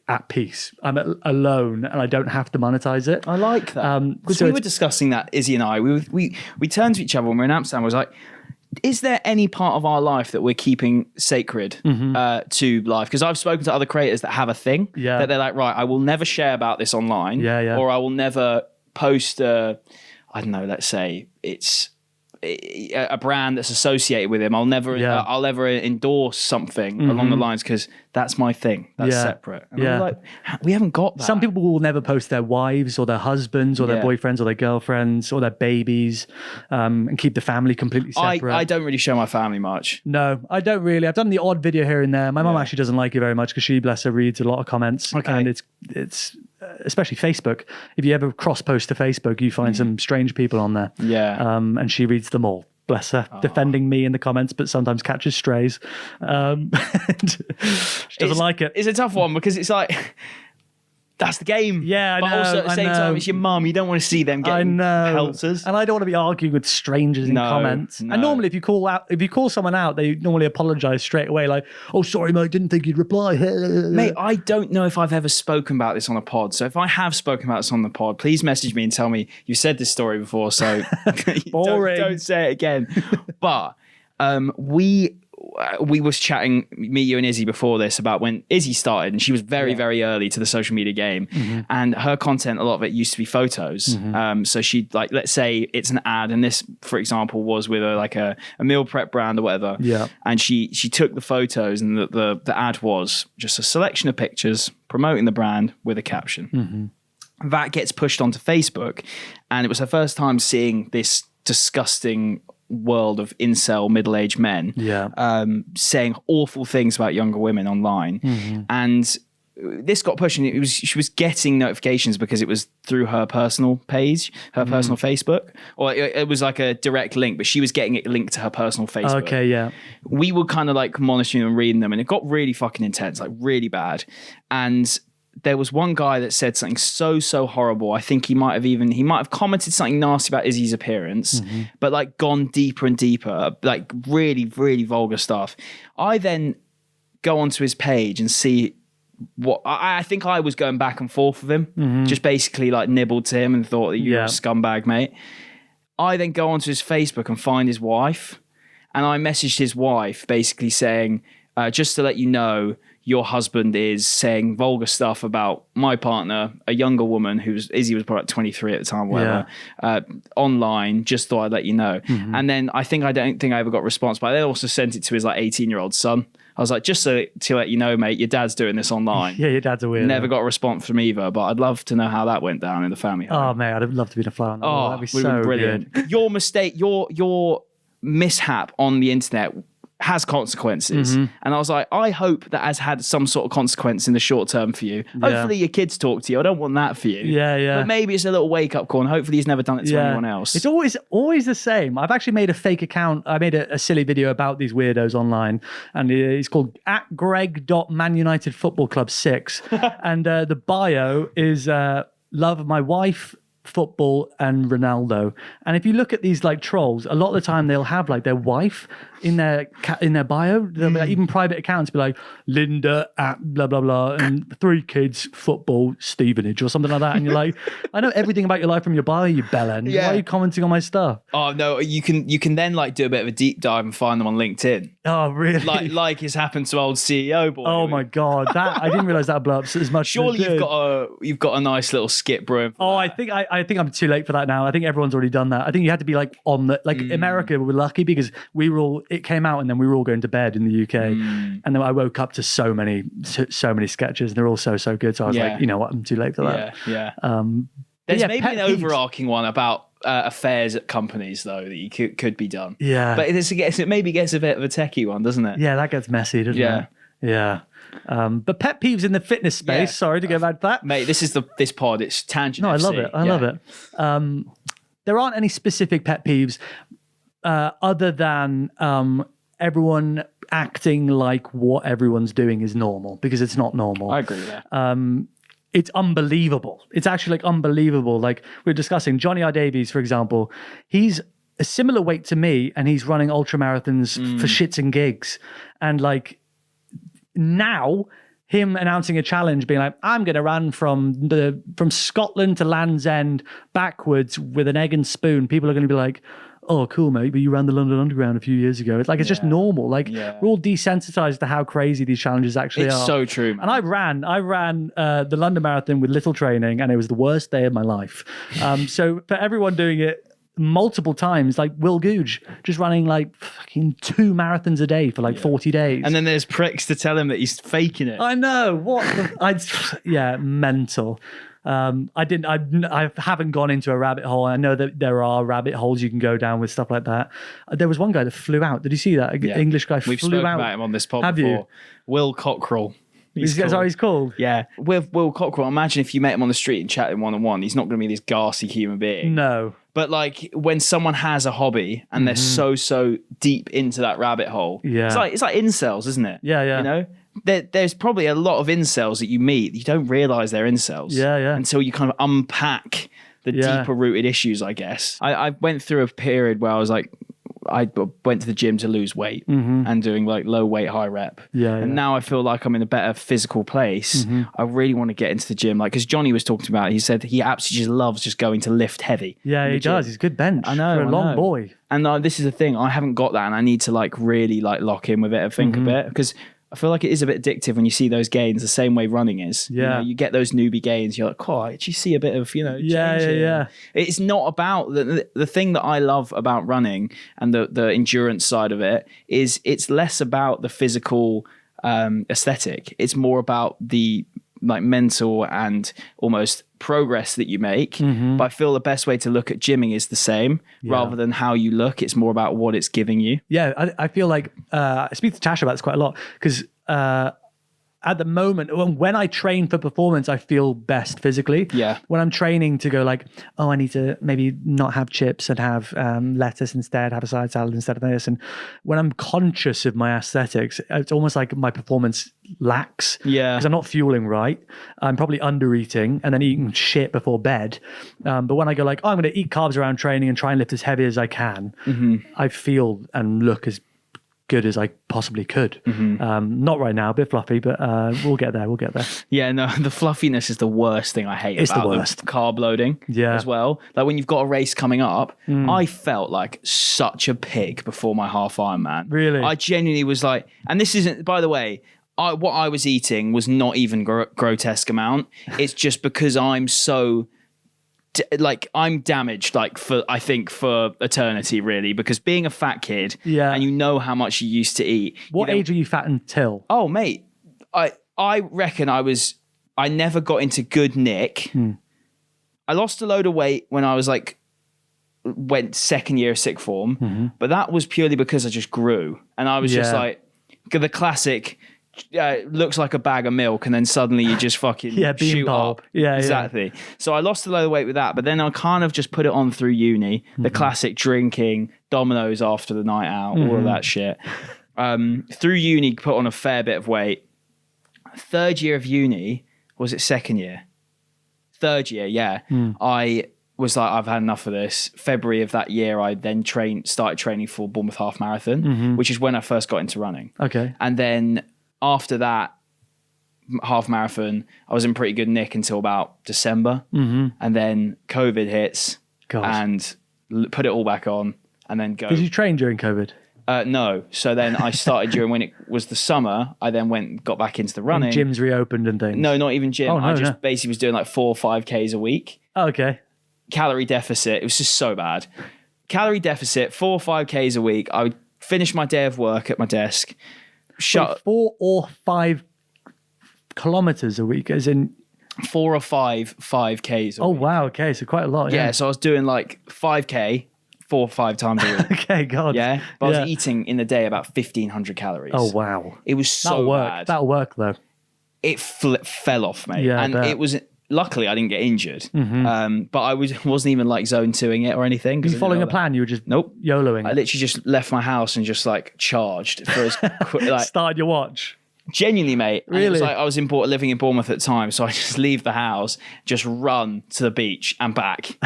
at peace. I'm alone and I don't have to monetize it. I like that. Because we were discussing that, Izzy and I. We turned to each other when we were in Amsterdam. I was like, is there any part of our life that we're keeping sacred to life? Because I've spoken to other creators that have a thing that they're like, right, I will never share about this online, or I will never post I don't know, let's say it's a brand that's associated with him. I'll never endorse something along the lines because that's my thing. That's separate. And I'm like, we haven't got that. Some people will never post their wives or their husbands or their boyfriends or their girlfriends or their babies, and keep the family completely separate. I don't really show my family much. No, I don't really. I've done the odd video here and there. My mum actually doesn't like it very much because she, bless her, reads a lot of comments. Okay. And it's especially Facebook. If you ever cross post to Facebook, you find some strange people on there. Yeah. And she reads them all. Bless her, defending me in the comments, but sometimes catches strays. She doesn't like it. It's a tough one because it's like, that's the game. Yeah, I know. But also at the same time, it's your mum. You don't want to see them getting pelters. And I don't want to be arguing with strangers in comments. And normally, if you call someone out, they normally apologize straight away, like, "Oh, sorry, mate, didn't think you'd reply." Mate, I don't know if I've ever spoken about this on a pod. So if I have spoken about this on the pod, please message me and tell me you said this story before. So don't say it again. But we was chatting, me, you and Izzy before this, about when Izzy started, and she was very, very early to the social media game, and her content, a lot of it used to be photos. So she'd like, let's say it's an ad, and this, for example, was with a meal prep brand or whatever. Yeah. And she took the photos, and the ad was just a selection of pictures promoting the brand with a caption. That gets pushed onto Facebook, and it was her first time seeing this disgusting world of incel middle-aged men saying awful things about younger women online. And this got pushed, and she was getting notifications because it was through her personal page, her personal Facebook, or it was like a direct link, but she was getting it linked to her personal Facebook. Okay, yeah. We were kind of like monitoring and reading them, and it got really fucking intense, like really bad. And there was one guy that said something so horrible. I think he might have commented something nasty about Izzy's appearance, but like gone deeper and deeper, like really, really vulgar stuff. I then go onto his page and see what I think I was going back and forth with him, just basically like nibbled to him and thought that you're a scumbag, mate. I then go onto his Facebook and find his wife, and I messaged his wife basically saying, just to let you know, your husband is saying vulgar stuff about my partner, a younger woman Izzy was probably like 23 at the time, whatever, online. Just thought I'd let you know. And then I don't think I ever got a response, but I then also sent it to his like 18-year-old son. I was like, just to let you know, mate, your dad's doing this online. Yeah, your dad's a weirdo. Never got a response from either, but I'd love to know how that went down in the family home. Oh, mate, I'd love to be the fly on that. Oh, that'd be so brilliant. Good. Your mistake, your mishap on the internet has consequences. And I was like, I hope that has had some sort of consequence in the short term for you. Hopefully your kids talk to you. I don't want that for you. Yeah. But maybe it's a little wake up call, and hopefully he's never done it to anyone else. It's always the same. I've actually made a fake account. I made a silly video about these weirdos online, and it's called @greg.manunitedfootballclub6. And the bio is love of my wife, football, and Ronaldo. And if you look at these like trolls, a lot of the time they'll have like their wife in their bio. They'll be like, even private accounts be like Linda at blah blah blah and 3 kids, football, Stevenage or something like that. And you're like, I know everything about your life from your bio, you bellend. Why are you commenting on my stuff? Oh no, you can then like do a bit of a deep dive and find them on LinkedIn. Oh really? Like it's happened to old CEO boy. Oh my god, that I didn't realize that blew up as much. Surely you've got a nice little skit brewing. I think I'm too late for that now. I think everyone's already done that. I think you had to be like on the America. We were lucky because it came out and then we were all going to bed in the UK, and then I woke up to so many sketches, and they're all so good. So I was like, you know what, I'm too late for that. There's maybe an overarching one about affairs at companies though that you could be done. Yeah, but it maybe gets a bit of a techie one, doesn't it? Yeah, that gets messy, doesn't it? Yeah. But pet peeves in the fitness space. Sorry to go back to that, mate. This is this pod. It's tangent. No, I love it. I love it. There aren't any specific pet peeves other than everyone acting like what everyone's doing is normal, because it's not normal. I agree with that. It's unbelievable. It's actually like unbelievable. Like we were discussing Johnny R. Davies, for example. He's a similar weight to me, and he's running ultra marathons for shits and gigs, and like. Now, him announcing a challenge, being like, I'm going to run from Scotland to Land's End backwards with an egg and spoon. People are going to be like, oh, cool, mate, but you ran the London Underground a few years ago. It's like, it's just normal. Like, we're all desensitized to how crazy these challenges actually are. It's so true, man. And I ran the London Marathon with little training, and it was the worst day of my life. So for everyone doing it multiple times, like Will Googe, just running like fucking 2 marathons a day for like 40 days. And then there's pricks to tell him that he's faking it. I know. Mental. I haven't gone into a rabbit hole. I know that there are rabbit holes you can go down with stuff like that. There was one guy that flew out. Did you see that? English guy We've flew spoken out. about him on this pod Have before. you? Will Cockrell. He's called? Yeah. With Will Cockrell, imagine if you met him on the street and chatted one-on-one, he's not going to be this gassy human being. No. But like when someone has a hobby and they're so deep into that rabbit hole, it's like incels, isn't it? Yeah. You know, there's probably a lot of incels that you meet, you don't realize they're incels. Yeah. Until you kind of unpack the deeper rooted issues, I guess. I went through a period where I was like, I went to the gym to lose weight and doing like low weight, high rep. And now I feel like I'm in a better physical place. I really want to get into the gym. Like, because Johnny was talking about it, he said he absolutely just loves just going to lift heavy. Yeah, he does. He's a good bench. I know. For a long boy. And this is the thing. I haven't got that, and I need to like really like lock in with it and think a bit, because I feel like it is a bit addictive when you see those gains the same way running is. Yeah. You know, you get those newbie gains. You're like, oh, I actually see a bit of, change here. It's not about the thing that I love about running and the endurance side of it is it's less about the physical aesthetic. It's more about the like mental and almost progress that you make. But I feel the best way to look at gymming is the same rather than how you look. It's more about what it's giving you. Yeah, I feel like I speak to Tasha about this quite a lot because at the moment, when I train for performance, I feel best physically. Yeah. When I'm training to go like, oh, I need to maybe not have chips and have lettuce instead, have a side salad instead of this. And when I'm conscious of my aesthetics, it's almost like my performance lacks. Yeah. Because I'm not fueling right. I'm probably under eating and then eating shit before bed. But when I go like, oh, I'm going to eat carbs around training and try and lift as heavy as I can, I feel and look as good as I possibly could. Not right now, a bit fluffy, but we'll get there. Yeah, no, the fluffiness is the worst thing I hate about the carb loading as well. Like when you've got a race coming up, I felt like such a pig before my half Ironman. Really? I genuinely was like, and this isn't, by the way, what I was eating was not even grotesque amount. It's just because I'm so... like I'm damaged I think for eternity really, because being a fat kid and you know how much you used to eat. What age are you fat until? Oh mate, I reckon I never got into good nick. I lost a load of weight when I was like went second year of sick form, but that was purely because I just grew and I was just like the classic looks like a bag of milk and then suddenly you just fucking shoot up. Exactly. So I lost a load of weight with that, but then I kind of just put it on through uni, the classic drinking, Dominoes after the night out, all of that shit. Through uni, put on a fair bit of weight. Third year of uni, was it second year? Third year, I was like, I've had enough of this. February of that year, I then started training for Bournemouth Half Marathon, which is when I first got into running. Okay. And then after that half marathon, I was in pretty good nick until about December. And then COVID hits and put it all back on and then go. Did you train during COVID? No. So then I started during when it was the summer. I then got back into the running. And gyms reopened and things? No, not even gym. I just basically was doing like 4 or 5 Ks a week. Oh, okay. Calorie deficit. It was just so bad. Calorie deficit, 4 or 5 Ks a week. I would finish my day of work at my desk. 4 or 5 kilometers a week, as in 4 or 5 5Ks. Oh, wow. Okay. So quite a lot. Yeah. So I was doing like 5K 4 or 5 times a week. Okay. God. Yeah. But I was eating in the day about 1,500 calories. Oh, wow. It was so bad. That'll work though. It fell off, mate. Yeah, and it was, luckily I didn't get injured. But I wasn't even like zone 2ing it or anything. Were you following a plan? You were just YOLOing? I literally just left my house and just like charged for as quick, like started your watch. Genuinely, mate. Really? It was like I was living in Bournemouth at the time, so I just leave the house, just run to the beach and back,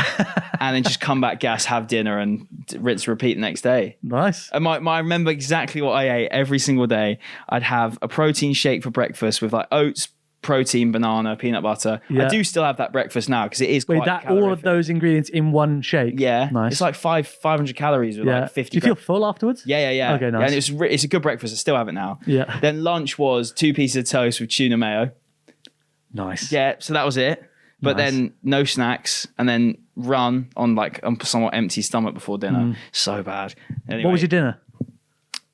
and then just come back, gas, have dinner, and rinse, repeat the next day. Nice. And I remember exactly what I ate every single day. I'd have a protein shake for breakfast with like oats, protein, banana, peanut butter. Yeah. I do still have that breakfast now because it is quite all calorific. of those ingredients in one shake? Yeah. Nice. It's like 500 calories with like 50 Do you feel full afterwards? Yeah. Okay, nice. And it's a good breakfast. I still have it now. Yeah. Then lunch was 2 pieces of toast with tuna mayo. Nice. Yeah, so that was it. But then no snacks, and then run on like a somewhat empty stomach before dinner. So bad. Anyway, What was your dinner?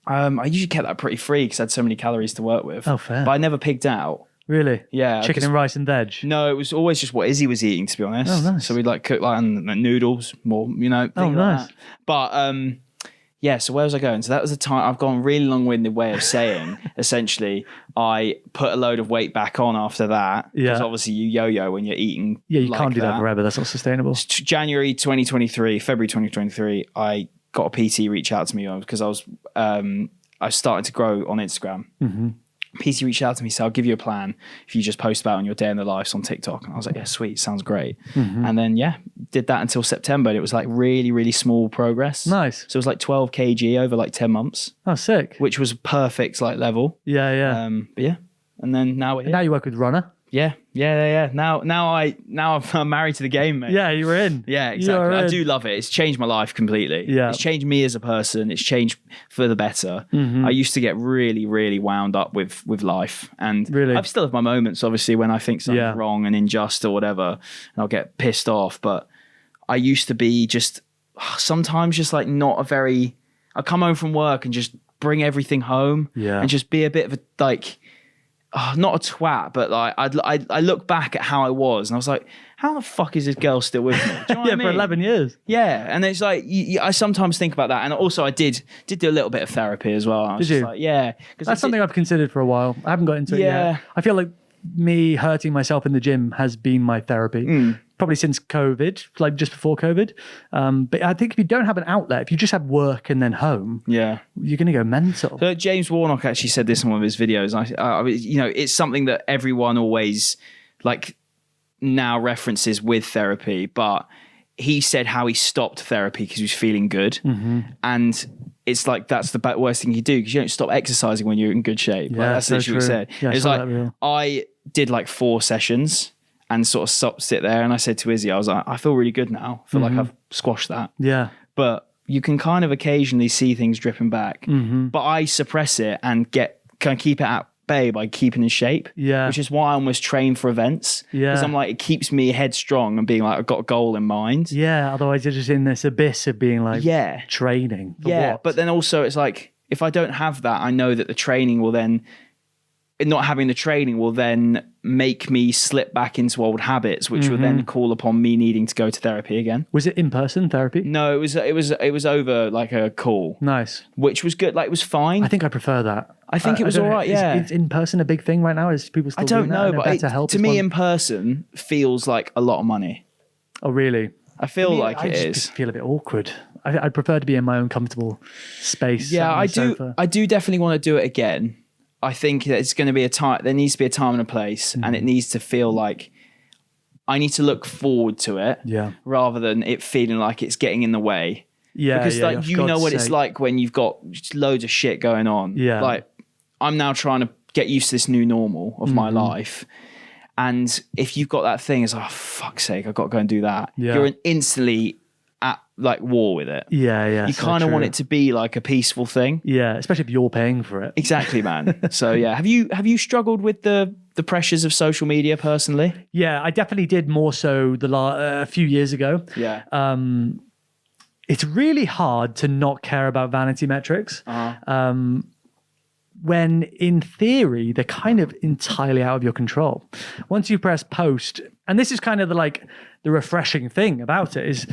I usually kept that pretty free because I had so many calories to work with. Oh, fair. But I never pigged out. Really? Yeah. Chicken and rice and veg? No, it was always just what Izzy was eating, to be honest. Oh, nice. So we'd like cook like noodles, more, things nice. like that. But yeah, so where was I going? So that was the time. I've gone a really long-winded way of saying, essentially, I put a load of weight back on after that. Because obviously you yo-yo when you're eating. Yeah, you like can't do that forever. That's not sustainable. January 2023, February 2023, I got a PT reach out to me because I was starting to grow on Instagram. Mm-hmm. PT reached out to me, said, I'll give you a plan if you just post about on your day in the lives on TikTok. And I was like, yeah, sweet, sounds great. Mm-hmm. And then, did that until September. And it was like really, really small progress. Nice. So it was like 12 kg over like 10 months. Oh, sick. Which was perfect like level. Yeah. But yeah. And then now we're here. Now you work with Runner. Yeah. Now I'm married to the game, mate. Yeah, you were in. Yeah, exactly. I do love it. It's changed my life completely. Yeah. It's changed me as a person. It's changed for the better. Mm-hmm. I used to get really, really wound up with life. And really? I've still have my moments, obviously, when I think something's wrong and unjust or whatever, and I'll get pissed off. But I used to be just sometimes just like not a very... I come home from work and just bring everything home and just be a bit of a like... not a twat, but like I look back at how I was and I was like, how the fuck is this girl still with me? Do you know what I mean? For 11 years. Yeah, and it's like I sometimes think about that, and also I did do a little bit of therapy as well. Did you? Like, yeah, that's something I've considered for a while. I haven't got into it yet. I feel like me hurting myself in the gym has been my therapy. Probably since COVID, like just before COVID. But I think if you don't have an outlet, if you just have work and then home, you're going to go mental. So James Warnock actually said this in one of his videos. It's something that everyone always like now references with therapy, but he said how he stopped therapy because he was feeling good. Mm-hmm. And it's like, that's the worst thing you do because you don't stop exercising when you're in good shape. Yeah, like, that's literally what he said. Yeah, it's like, I did like 4 sessions and sort of sit there. And I said to Izzy, I was like, I feel really good now. I feel like I've squashed that. Yeah. But you can kind of occasionally see things dripping back. Mm-hmm. But I suppress it and can keep it at bay by keeping in shape. Yeah. Which is why I almost train for events. Yeah. Because I'm like, it keeps me headstrong and being like, I've got a goal in mind. Yeah. Otherwise you're just in this abyss of being like training. What? But then also it's like, if I don't have that, I know that the training will then... not having the training will then make me slip back into old habits, which will then call upon me needing to go to therapy again. Was it in-person therapy? No, it was over like a call. Nice. Which was good. Like, it was fine. I think I prefer that. I think it was all right, yeah. Is in-person a big thing right now? Is people still doing that? I don't know, but to me, in-person feels like a lot of money. Oh, really? I feel like it is. I feel a bit awkward. I'd prefer to be in my own comfortable space. Yeah, I do. Sofa. I do definitely want to do it again. I think that it's going to be a time, there needs to be a time and a place, and it needs to feel like I need to look forward to it rather than it feeling like it's getting in the way. Yeah. Because like, you know what it's like when you've got just loads of shit going on. Yeah. Like, I'm now trying to get used to this new normal of my life. And if you've got that thing, it's like, oh, fuck's sake, I've got to go and do that. Yeah. You're instantly at like war with it. Yeah. You kind of want it to be like a peaceful thing. Yeah, especially if you're paying for it. Exactly, man. So yeah, have you struggled with the pressures of social media personally? Yeah, I definitely did more so a few years ago. Yeah. It's really hard to not care about vanity metrics. When in theory, they're kind of entirely out of your control. Once you press post, and this is kind of the refreshing thing about it is,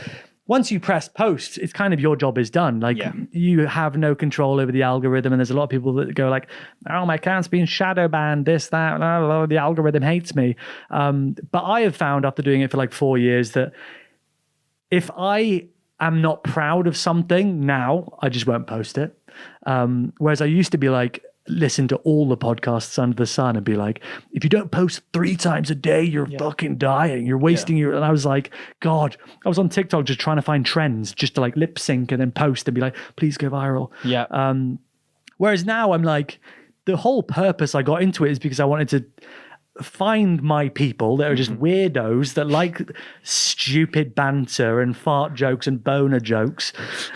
once you press post, it's kind of your job is done. Like you have no control over the algorithm. And there's a lot of people that go like, oh, my account's being shadow banned, this, that, blah, blah, blah, the algorithm hates me. But I have found after doing it for like 4 years that if I am not proud of something now, I just won't post it. Whereas I used to be like, listen to all the podcasts under the sun and be like, if you don't post 3 times a day, you're fucking dying. You're wasting your... And I was like, God, I was on TikTok just trying to find trends just to like lip sync and then post and be like, please go viral. Yeah. Whereas now I'm like, the whole purpose I got into it is because I wanted to find my people that are just weirdos that like stupid banter and fart jokes and boner jokes,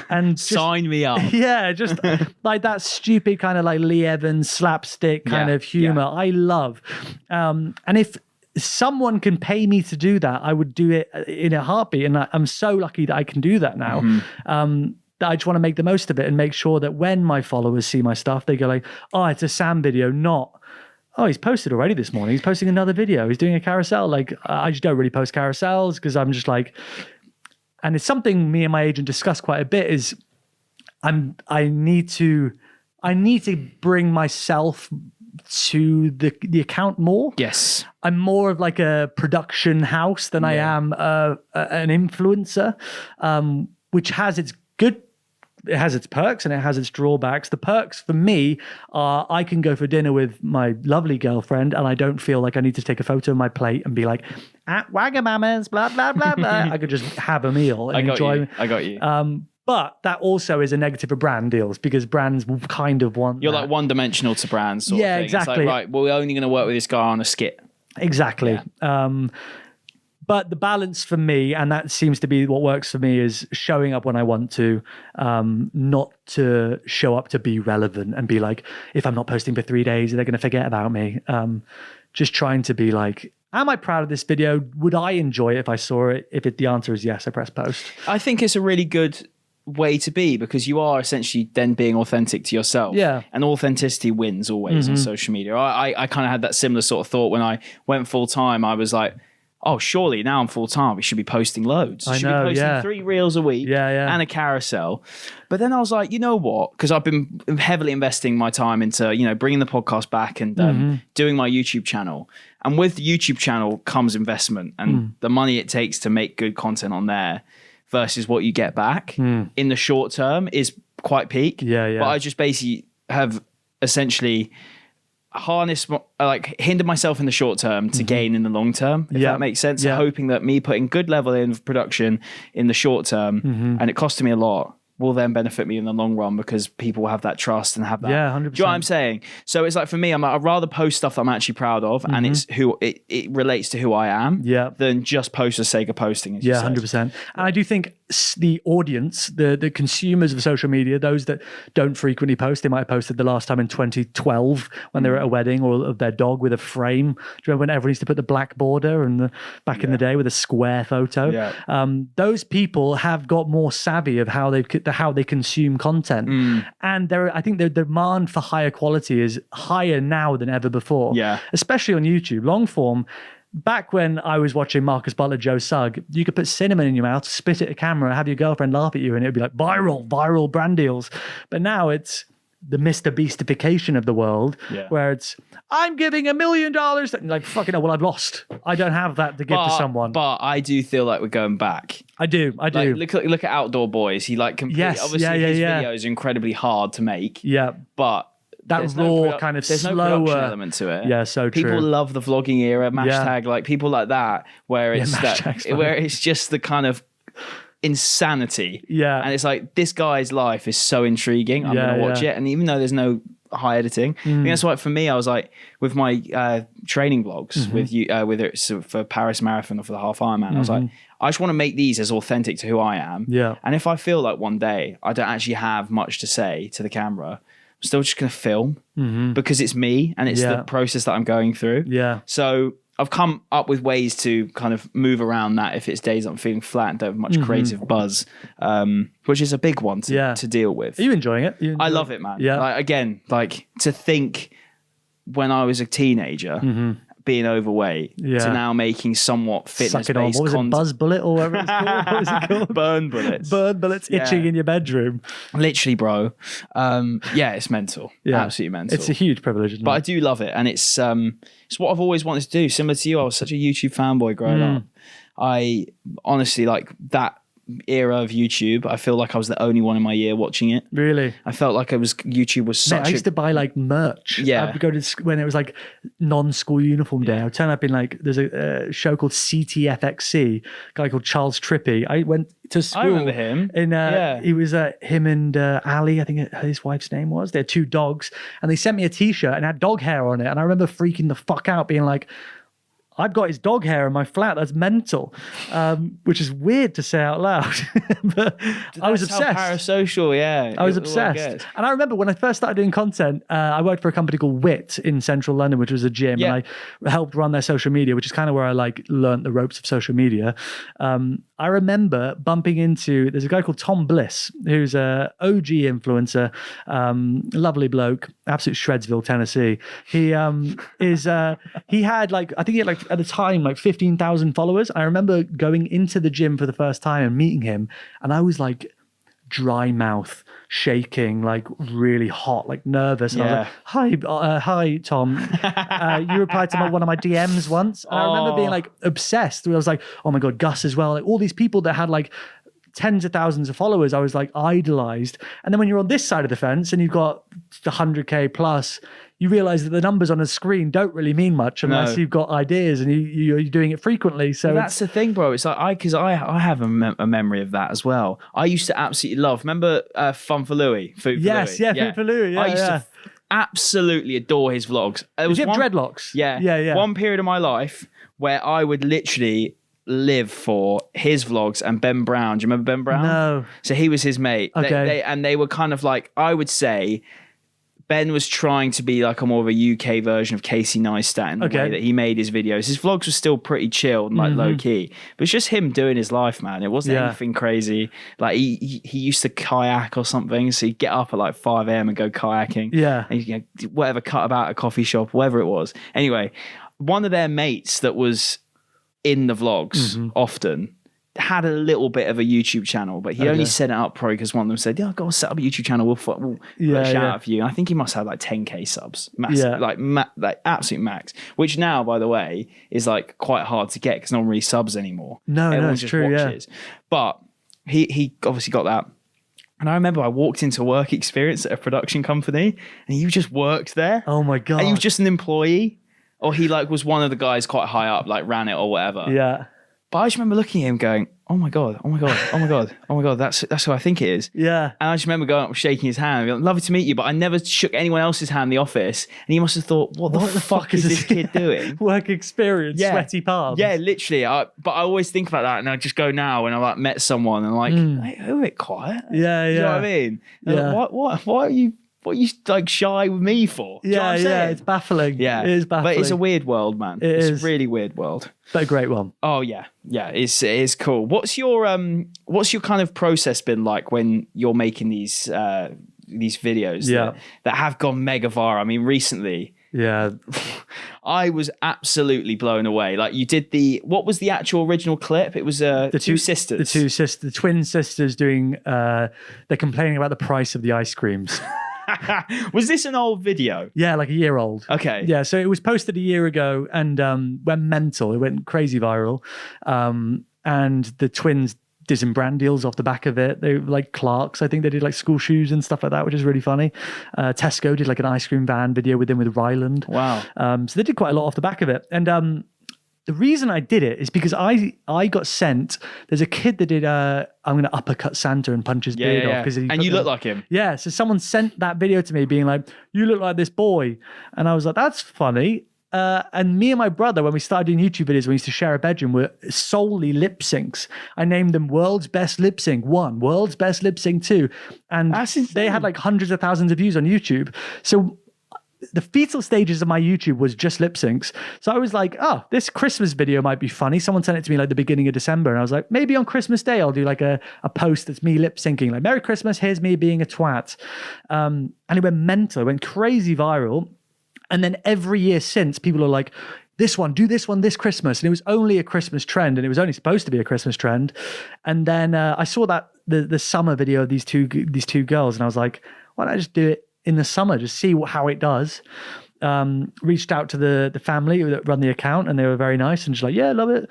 and just, sign me up. Yeah, just like that stupid kind of like Lee Evans slapstick kind of humor. I love, and if someone can pay me to do that, I would do it in a heartbeat. And I'm so lucky that I can do that now. That I just want to make the most of it and make sure that when my followers see my stuff, they go like, oh, it's a Sam video, not, oh, he's posted already this morning. He's posting another video. He's doing a carousel. Like, I just don't really post carousels because I'm just like, and it's something me and my agent discuss quite a bit is I need to bring myself to the account more. Yes. I'm more of like a production house than I am an influencer, which has its it has its perks and it has its drawbacks. The perks for me are I can go for dinner with my lovely girlfriend and I don't feel like I need to take a photo of my plate and be like, at Wagamama's, blah, blah, blah, blah. I could just have a meal and enjoy. I got you. But that also is a negative for brand deals because brands will kind of want You're like one-dimensional to brands sort of thing. Exactly. It's like, right, well, we're only going to work with this guy on a skit. Exactly. Yeah. But the balance for me, and that seems to be what works for me, is showing up when I want to, not to show up to be relevant and be like, if I'm not posting for 3 days, they're going to forget about me. Just trying to be like, am I proud of this video? Would I enjoy it if I saw it? If the answer is yes, I press post. I think it's a really good way to be because you are essentially then being authentic to yourself. Yeah. And authenticity wins always on social media. I kind of had that similar sort of thought when I went full time. I was like, oh, surely now I'm full time. We should be posting loads. We should be posting 3 reels a week and a carousel. But then I was like, you know what? Because I've been heavily investing my time into, bringing the podcast back and doing my YouTube channel. And with the YouTube channel comes investment and the money it takes to make good content on there versus what you get back in the short term is quite peak. But I just basically have essentially hinder myself in the short term to gain in the long term, if that makes sense. Hoping that me putting good level in of production in the short term, and it costed me a lot, will then benefit me in the long run because people will have that trust and have that. 100%. Do you know what I'm saying? So it's like for me, I'd rather post stuff that I'm actually proud of and it's who it relates to who I am than just post for the sake of posting. 100%. And I do think the audience, the consumers of social media, those that don't frequently post, they might have posted the last time in 2012 when they were at a wedding or of their dog with a frame. Do you remember when everyone used to put the black border and back in the day with a square photo? Those people have got more savvy of how they consume content. And I think the demand for higher quality is higher now than ever before. Especially on YouTube. Long form, back when I was watching Marcus Butler, Joe Sugg, you could put cinnamon in your mouth, spit at a camera, have your girlfriend laugh at you, and it'd be like viral brand deals. But now it's the Mr. Beastification of the world, where it's, I'm giving $1 million. Like, fucking hell, well, I've lost. I don't have that to give to someone. But I do feel like we're going back. I do. Like, look at Outdoor Boys. He obviously his videos are incredibly hard to make. But that raw kind of there's slower no production element to it. Yeah, so true. People love the vlogging era, hashtag, like people like that, where it's where it's just the kind of insanity. And it's like, this guy's life is so intriguing. I'm gonna watch it. And even though there's no high editing, I think that's why for me, I was like, with my training vlogs, with you, whether it's for Paris Marathon or for the Half Ironman, I was like, I just want to make these as authentic to who I am. And if I feel like one day I don't actually have much to say to the camera, I'm still just going to film because it's me and it's the process that I'm going through. So I've come up with ways to kind of move around that if it's days I'm feeling flat and don't have much creative buzz, which is a big one to deal with. Are you enjoying it? I love it, man. Like, to think when I was a teenager, being overweight, to now making somewot fitness-based content. Buzz bullet or whatever it's called? What was it called? Burn bullets. Burn bullets itching in your bedroom. Literally, bro. It's mental. Absolutely mental. It's a huge privilege, isn't it? But I do love it. And it's what I've always wanted to do. Similar to you, I was such a YouTube fanboy growing up. I honestly, like, that era of YouTube, I feel like I was the only one in my year watching it. Really? I felt like YouTube was such I used to buy like merch. Yeah. I would go to when it was like non-school uniform day. I would turn up in like, there's a show called CTFXC, a guy called Charles Trippy. I went to school. I remember him. He was him and Ali, I think his wife's name was. They had 2 dogs, and they sent me a t-shirt and had dog hair on it. And I remember freaking the fuck out, being like, I've got his dog hair in my flat. That's mental, which is weird to say out loud. But I was obsessed. Parasocial, yeah. I was obsessed. And I remember when I first started doing content, I worked for a company called Wit in central London, which was a gym. Yeah. And I helped run their social media, which is kind of where I like learned the ropes of social media. I remember bumping into, there's a guy called Tom Bliss, who's a OG influencer, lovely bloke, absolute Shredsville, Tennessee. He he had like, I think he had like at the time like 15,000 followers. I remember going into the gym for the first time and meeting him, and I was like dry mouth, shaking, like really hot, like nervous. And I was like, hi Tom. You replied to one of my DMs once. And I remember being like obsessed. I was like, oh my God, Gus as well. Like all these people that had like tens of thousands of followers, I was like idolized. And then when you're on this side of the fence and you've got the 100K plus, you realize that the numbers on the screen don't really mean much unless you've got ideas and you're doing it frequently. So that's the thing, bro. It's like because I have a memory of that as well. I used to absolutely love. Remember Fun for Louis? Food for Louis? Food for Louis. I used to absolutely adore his vlogs. It was Did you have dreadlocks? Yeah. One period of my life where I would literally live for his vlogs and Ben Brown. Do you remember Ben Brown? No. So he was his mate. Okay. They were kind of like, I would say, Ben was trying to be like a more of a UK version of Casey Neistat in the way that he made his videos. His vlogs were still pretty chilled and like low key, but it's just him doing his life, man. It wasn't anything crazy. Like he used to kayak or something, so he'd get up at like 5 a.m. and go kayaking. Yeah, and whatever, cut about a coffee shop, whatever it was. Anyway, one of their mates that was in the vlogs often had a little bit of a YouTube channel, but he only set it up probably because one of them said, "Yeah, go set up a YouTube channel. We'll put a shout out for you." And I think he must have like 10K subs, massive, like absolute max. Which now, by the way, is like quite hard to get because no one really subs anymore. No, it's true. Watches. But he obviously got that. And I remember I walked into work experience at a production company, and he just worked there. Oh my God! And he was just an employee, or he like was one of the guys quite high up, like ran it or whatever. Yeah. But I just remember looking at him going, oh my God, that's who I think it is. Yeah. And I just remember going up, shaking his hand, going, lovely to meet you, but I never shook anyone else's hand in the office. And he must have thought, what the fuck is this kid doing? Work experience, sweaty palms. Yeah, literally. But I always think about that, and I just go now when I like met someone and like, hey, a bit quiet. Yeah. You know what I mean? Yeah. Like, why are you... What are you like shy with me for? Yeah, it's baffling. Yeah, it is baffling. But it's a weird world, man. It's a really weird world, but a great one. Oh yeah, it is cool. What's your kind of process been like when you're making these videos that have gone mega viral? I mean, recently, I was absolutely blown away. Like you did what was the actual original clip? It was the two sisters, the twin sisters doing. They're complaining about the price of the ice creams. Was this an old video? Yeah, like a year old. Okay. Yeah, so it was posted a year ago and went mental. It went crazy viral. And the twins did some brand deals off the back of it. They like Clarks. I think they did like school shoes and stuff like that, which is really funny. Tesco did like an ice cream van video with Ryland. Wow. So they did quite a lot off the back of it. And the reason I did it is because I got sent. There's a kid that did. I'm going to uppercut Santa and punch his beard off because you look like him. Yeah. So someone sent that video to me, being like, "You look like this boy," and I was like, "That's funny." And me and my brother, when we started doing YouTube videos, we used to share a bedroom, were solely lip syncs. I named them World's Best Lip Sync 1, World's Best Lip Sync 2, and they had like hundreds of thousands of views on YouTube. So the fetal stages of my YouTube was just lip syncs. So I was like, oh, this Christmas video might be funny. Someone sent it to me like the beginning of December. And I was like, maybe on Christmas Day, I'll do like a post that's me lip syncing. Like, Merry Christmas, here's me being a twat. And it went mental. It went crazy viral. And then every year since, people are like, do this one this Christmas. And it was only a Christmas trend. And it was only supposed to be a Christmas trend. And then I saw that the summer video of these two girls. And I was like, why don't I just do it in the summer, just see how it does. reached out to the family that run the account, and they were very nice and just like, yeah, love it.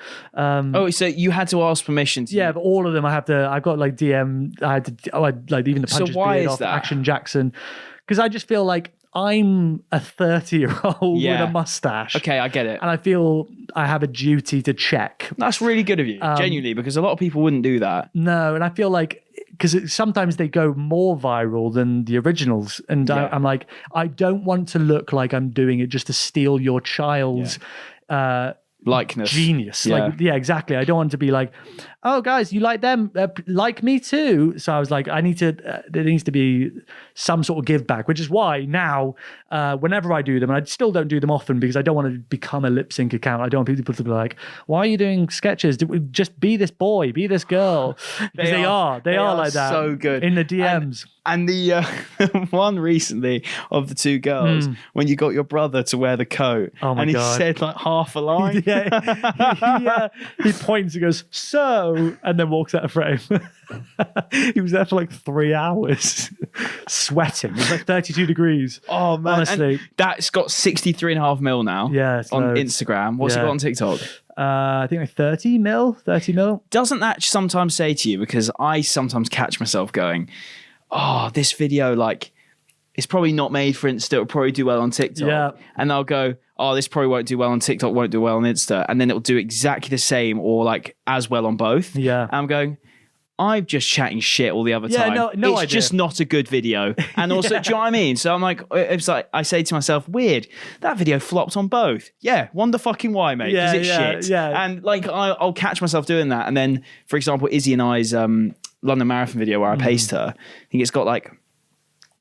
So you had to ask permission to but all of them I've got like DM. I like even the punches beard off that? Action Jackson, because I just feel like I'm a 30-year-old with a mustache. Okay, I get it. And I feel I have a duty to check. That's really good of you, genuinely, because a lot of people wouldn't do that. No, and I feel like, because sometimes they go more viral than the originals. And I'm like, I don't want to look like I'm doing it just to steal your child's likeness. Genius. Exactly. I don't want to be like, oh guys, you like them, like me too. So I was like, there needs to be some sort of give back, which is why now whenever I do them, and I still don't do them often because I don't want to become a lip sync account. I don't want people to be like, why are you doing sketches? Just be this boy, be this girl. Because they are like that. So good. In the DMs. And the one recently of the two girls, when you got your brother to wear the coat, and he said like half a line. He points and goes, so, and then walks out of frame. He was there for like 3 hours, sweating. It was like 32 degrees. Oh man, honestly, and that's got 63.5 mil now. Yeah, on Instagram. What's it got on TikTok? I think like 30 mil. Doesn't that sometimes say to you, because I sometimes catch myself going, oh, this video, like, it's probably not made for Insta. It'll probably do well on TikTok. Yeah. And I'll go, oh, this probably won't do well on TikTok, won't do well on Insta. And then it'll do exactly the same or like as well on both. Yeah. And I'm going, I'm just chatting shit all the other time. No it's idea. just not a good video. And also, do you know what I mean? So I'm like, it's like, I say to myself, weird, that video flopped on both. Yeah, wonder fucking why, mate, because it's shit. Yeah. And like, I'll catch myself doing that. And then, for example, Izzy and I's London Marathon video where I paced her, I think it's got like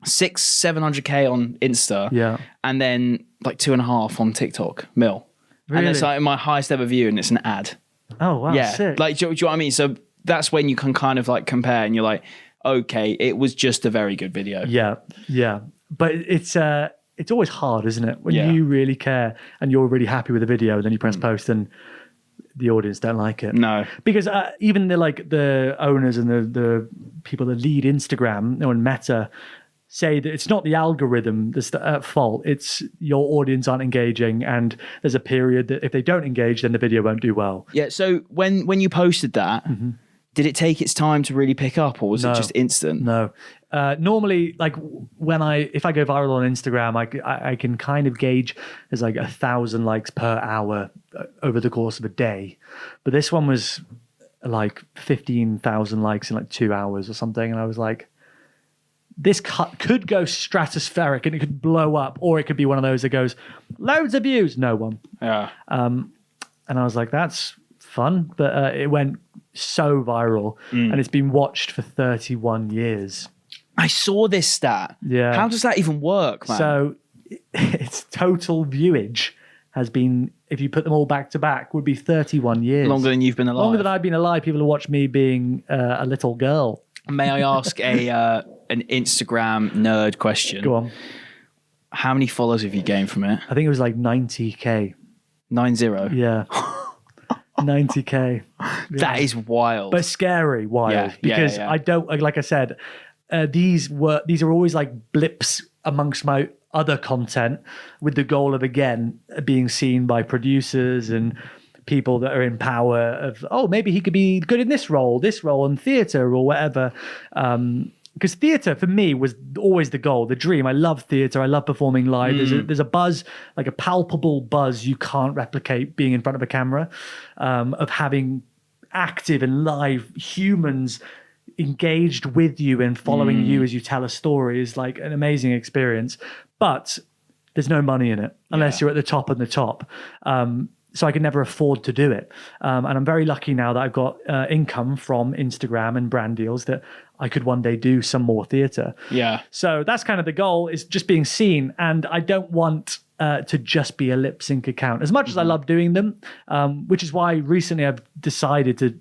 700K on Insta. Yeah. And then like 2.5 on TikTok, mil. Really? And it's like my highest ever view and it's an ad. Oh, wow, yeah. sick. Like, do you know what I mean? So that's when you can kind of like compare and you're like, okay, it was just a very good video. Yeah. But it's always hard, isn't it? When you really care and you're really happy with the video and then you press post and the audience don't like it. No. Because even the owners and the people that lead Instagram and Meta say that it's not the algorithm that's at fault, it's your audience aren't engaging, and there's a period that if they don't engage, then the video won't do well. Yeah, so when you posted that, did it take its time to really pick up, or was it just instant? No. Normally, like if I go viral on Instagram, I can kind of gauge there's like 1,000 likes per hour over the course of a day. But this one was like 15,000 likes in like 2 hours or something. And I was like, this could go stratospheric and it could blow up, or it could be one of those that goes loads of views, no one. Yeah. And I was like, that's fun. But it went so viral and it's been watched for 31 years. I saw this stat. Yeah. How does that even work, man? So its total viewage has been, if you put them all back to back, would be 31 years. Longer than you've been alive. Longer than I've been alive. People have watched me being a little girl. May I ask an Instagram nerd question? Go on. How many followers have you gained from it? I think it was like 90K. 90? Yeah. 90K. Yeah. That is wild. But scary wild. Because I don't, like I said, these are always like blips amongst my other content with the goal of, again, being seen by producers and people that are in power of, oh, maybe he could be good in this role in theatre or whatever. Because theatre for me was always the goal, the dream. I love theatre. I love performing live. There's a buzz, like a palpable buzz you can't replicate being in front of a camera, of having active and live humans engaged with you and following you as you tell a story is like an amazing experience. But there's no money in it unless you're at the top of the top. So I could never afford to do it. And I'm very lucky now that I've got income from Instagram and brand deals that I could one day do some more theatre. Yeah. So that's kind of the goal, is just being seen. And I don't want to just be a lip sync account. As much as I love doing them, which is why recently I've decided to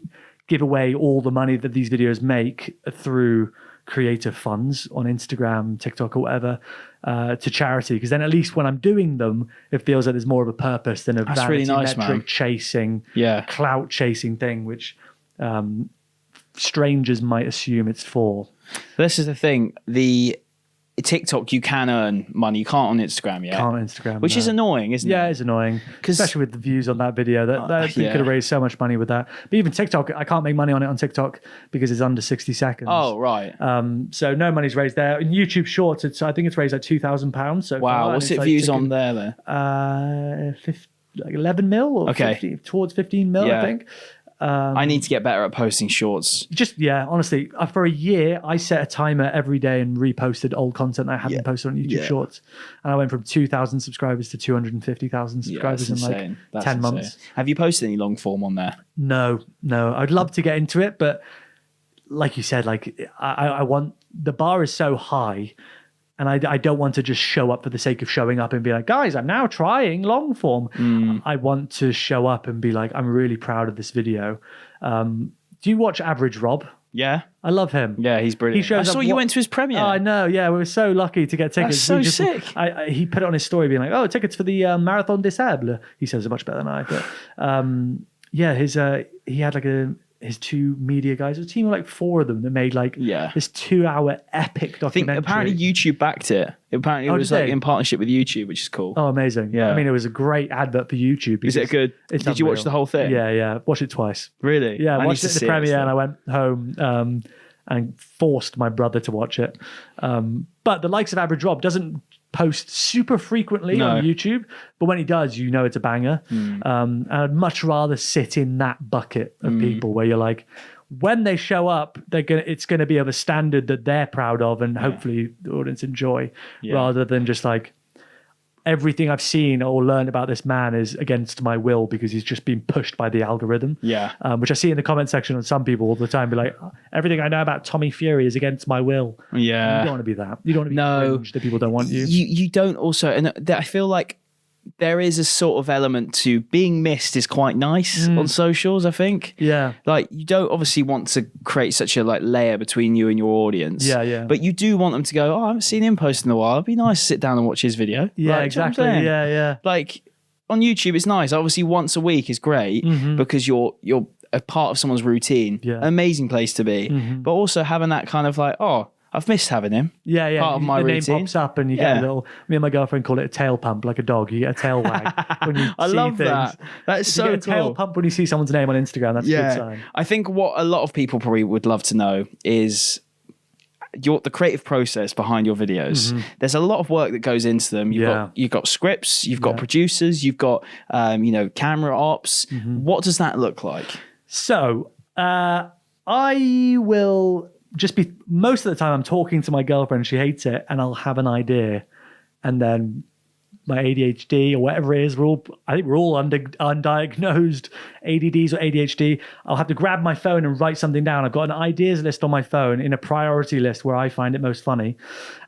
give away all the money that these videos make through creative funds on Instagram, TikTok, or whatever, to charity. Because then at least when I'm doing them, it feels like there's more of a purpose than a That's vanity really nice, metric man. chasing, clout chasing thing, which strangers might assume it's for. This is the thing. TikTok, you can earn money. You can't on Instagram yet. Can't on Instagram, which is annoying, isn't it? Yeah, it's annoying, especially with the views on that video. You could have raised so much money with that. But even TikTok, I can't make money on it on TikTok because it's under 60 seconds. Oh, right. So no money's raised there. In YouTube Shorts, I think it's raised like £2,000 so wow, far. What's it views on there then? 11 mil or 15, towards 15 mil, I think. I need to get better at posting shorts. Honestly, for a year, I set a timer every day and reposted old content I hadn't posted on YouTube Shorts. And I went from 2,000 subscribers to 250,000 subscribers in like 10 months. Have you posted any long form on there? No. I'd love to get into it, but like you said, like I want, the bar is so high. And I don't want to just show up for the sake of showing up and be like, guys, I'm now trying long form. I want to show up and be like, I'm really proud of this video. Do you watch Average Rob? Yeah. I love him. Yeah, he's brilliant. I saw you went to his premiere. Oh, I know. Yeah, we were so lucky to get tickets. That's so sick. He put it on his story being like, oh, tickets for the Marathon des Sables. He says it much better than I. But he had like his two media guys, a team of like 4 of them that made like this 2-hour epic documentary. I think apparently YouTube backed it. Apparently it was like in partnership with YouTube, which is cool. Oh, amazing. Yeah. I mean, it was a great advert for YouTube. Is it good? Did you watch the whole thing? Yeah. Watched it twice. Really? Yeah, I watched it at the premiere and I went home and forced my brother to watch it. But the likes of Average Rob doesn't post super frequently on YouTube, but when he does, you know it's a banger. And I'd much rather sit in that bucket of people where you're like, when they show up, it's gonna be of a standard that they're proud of and hopefully the audience enjoy, rather than just like everything I've seen or learned about this man is against my will because he's just been pushed by the algorithm. Which I see in the comment section on some people all the time be like, everything I know about Tommy Fury is against my will. You don't want to be that. You don't want to be cringe that people don't want you. You don't also, and I feel like there is a sort of element to being missed is quite nice on socials, I think. Like you don't obviously want to create such a like layer between you and your audience. But you do want them to go, oh, I haven't seen him post in a while. It'd be nice to sit down and watch his video. Exactly. Like on YouTube, it's nice. Obviously, once a week is great because you're a part of someone's routine. Amazing place to be. But also having that kind of like, oh, I've missed having him. Part of my routine. The name pops up and you get a little, me and my girlfriend call it a tail pump, like a dog. You get a tail wag when you I see love things. that. That's so cool. You get a tail pump when you see someone's name on Instagram. That's a good sign. I think what a lot of people probably would love to know is the creative process behind your videos. There's a lot of work that goes into them. You've got scripts, you've got producers, you've got camera ops. What does that look like? So I will just be, most of the time I'm talking to my girlfriend, she hates it, and I'll have an idea, and then my ADHD or whatever it is, I think we're all undiagnosed ADDs or ADHD. I'll have to grab my phone and write something down. I've got an ideas list on my phone in a priority list where I find it most funny.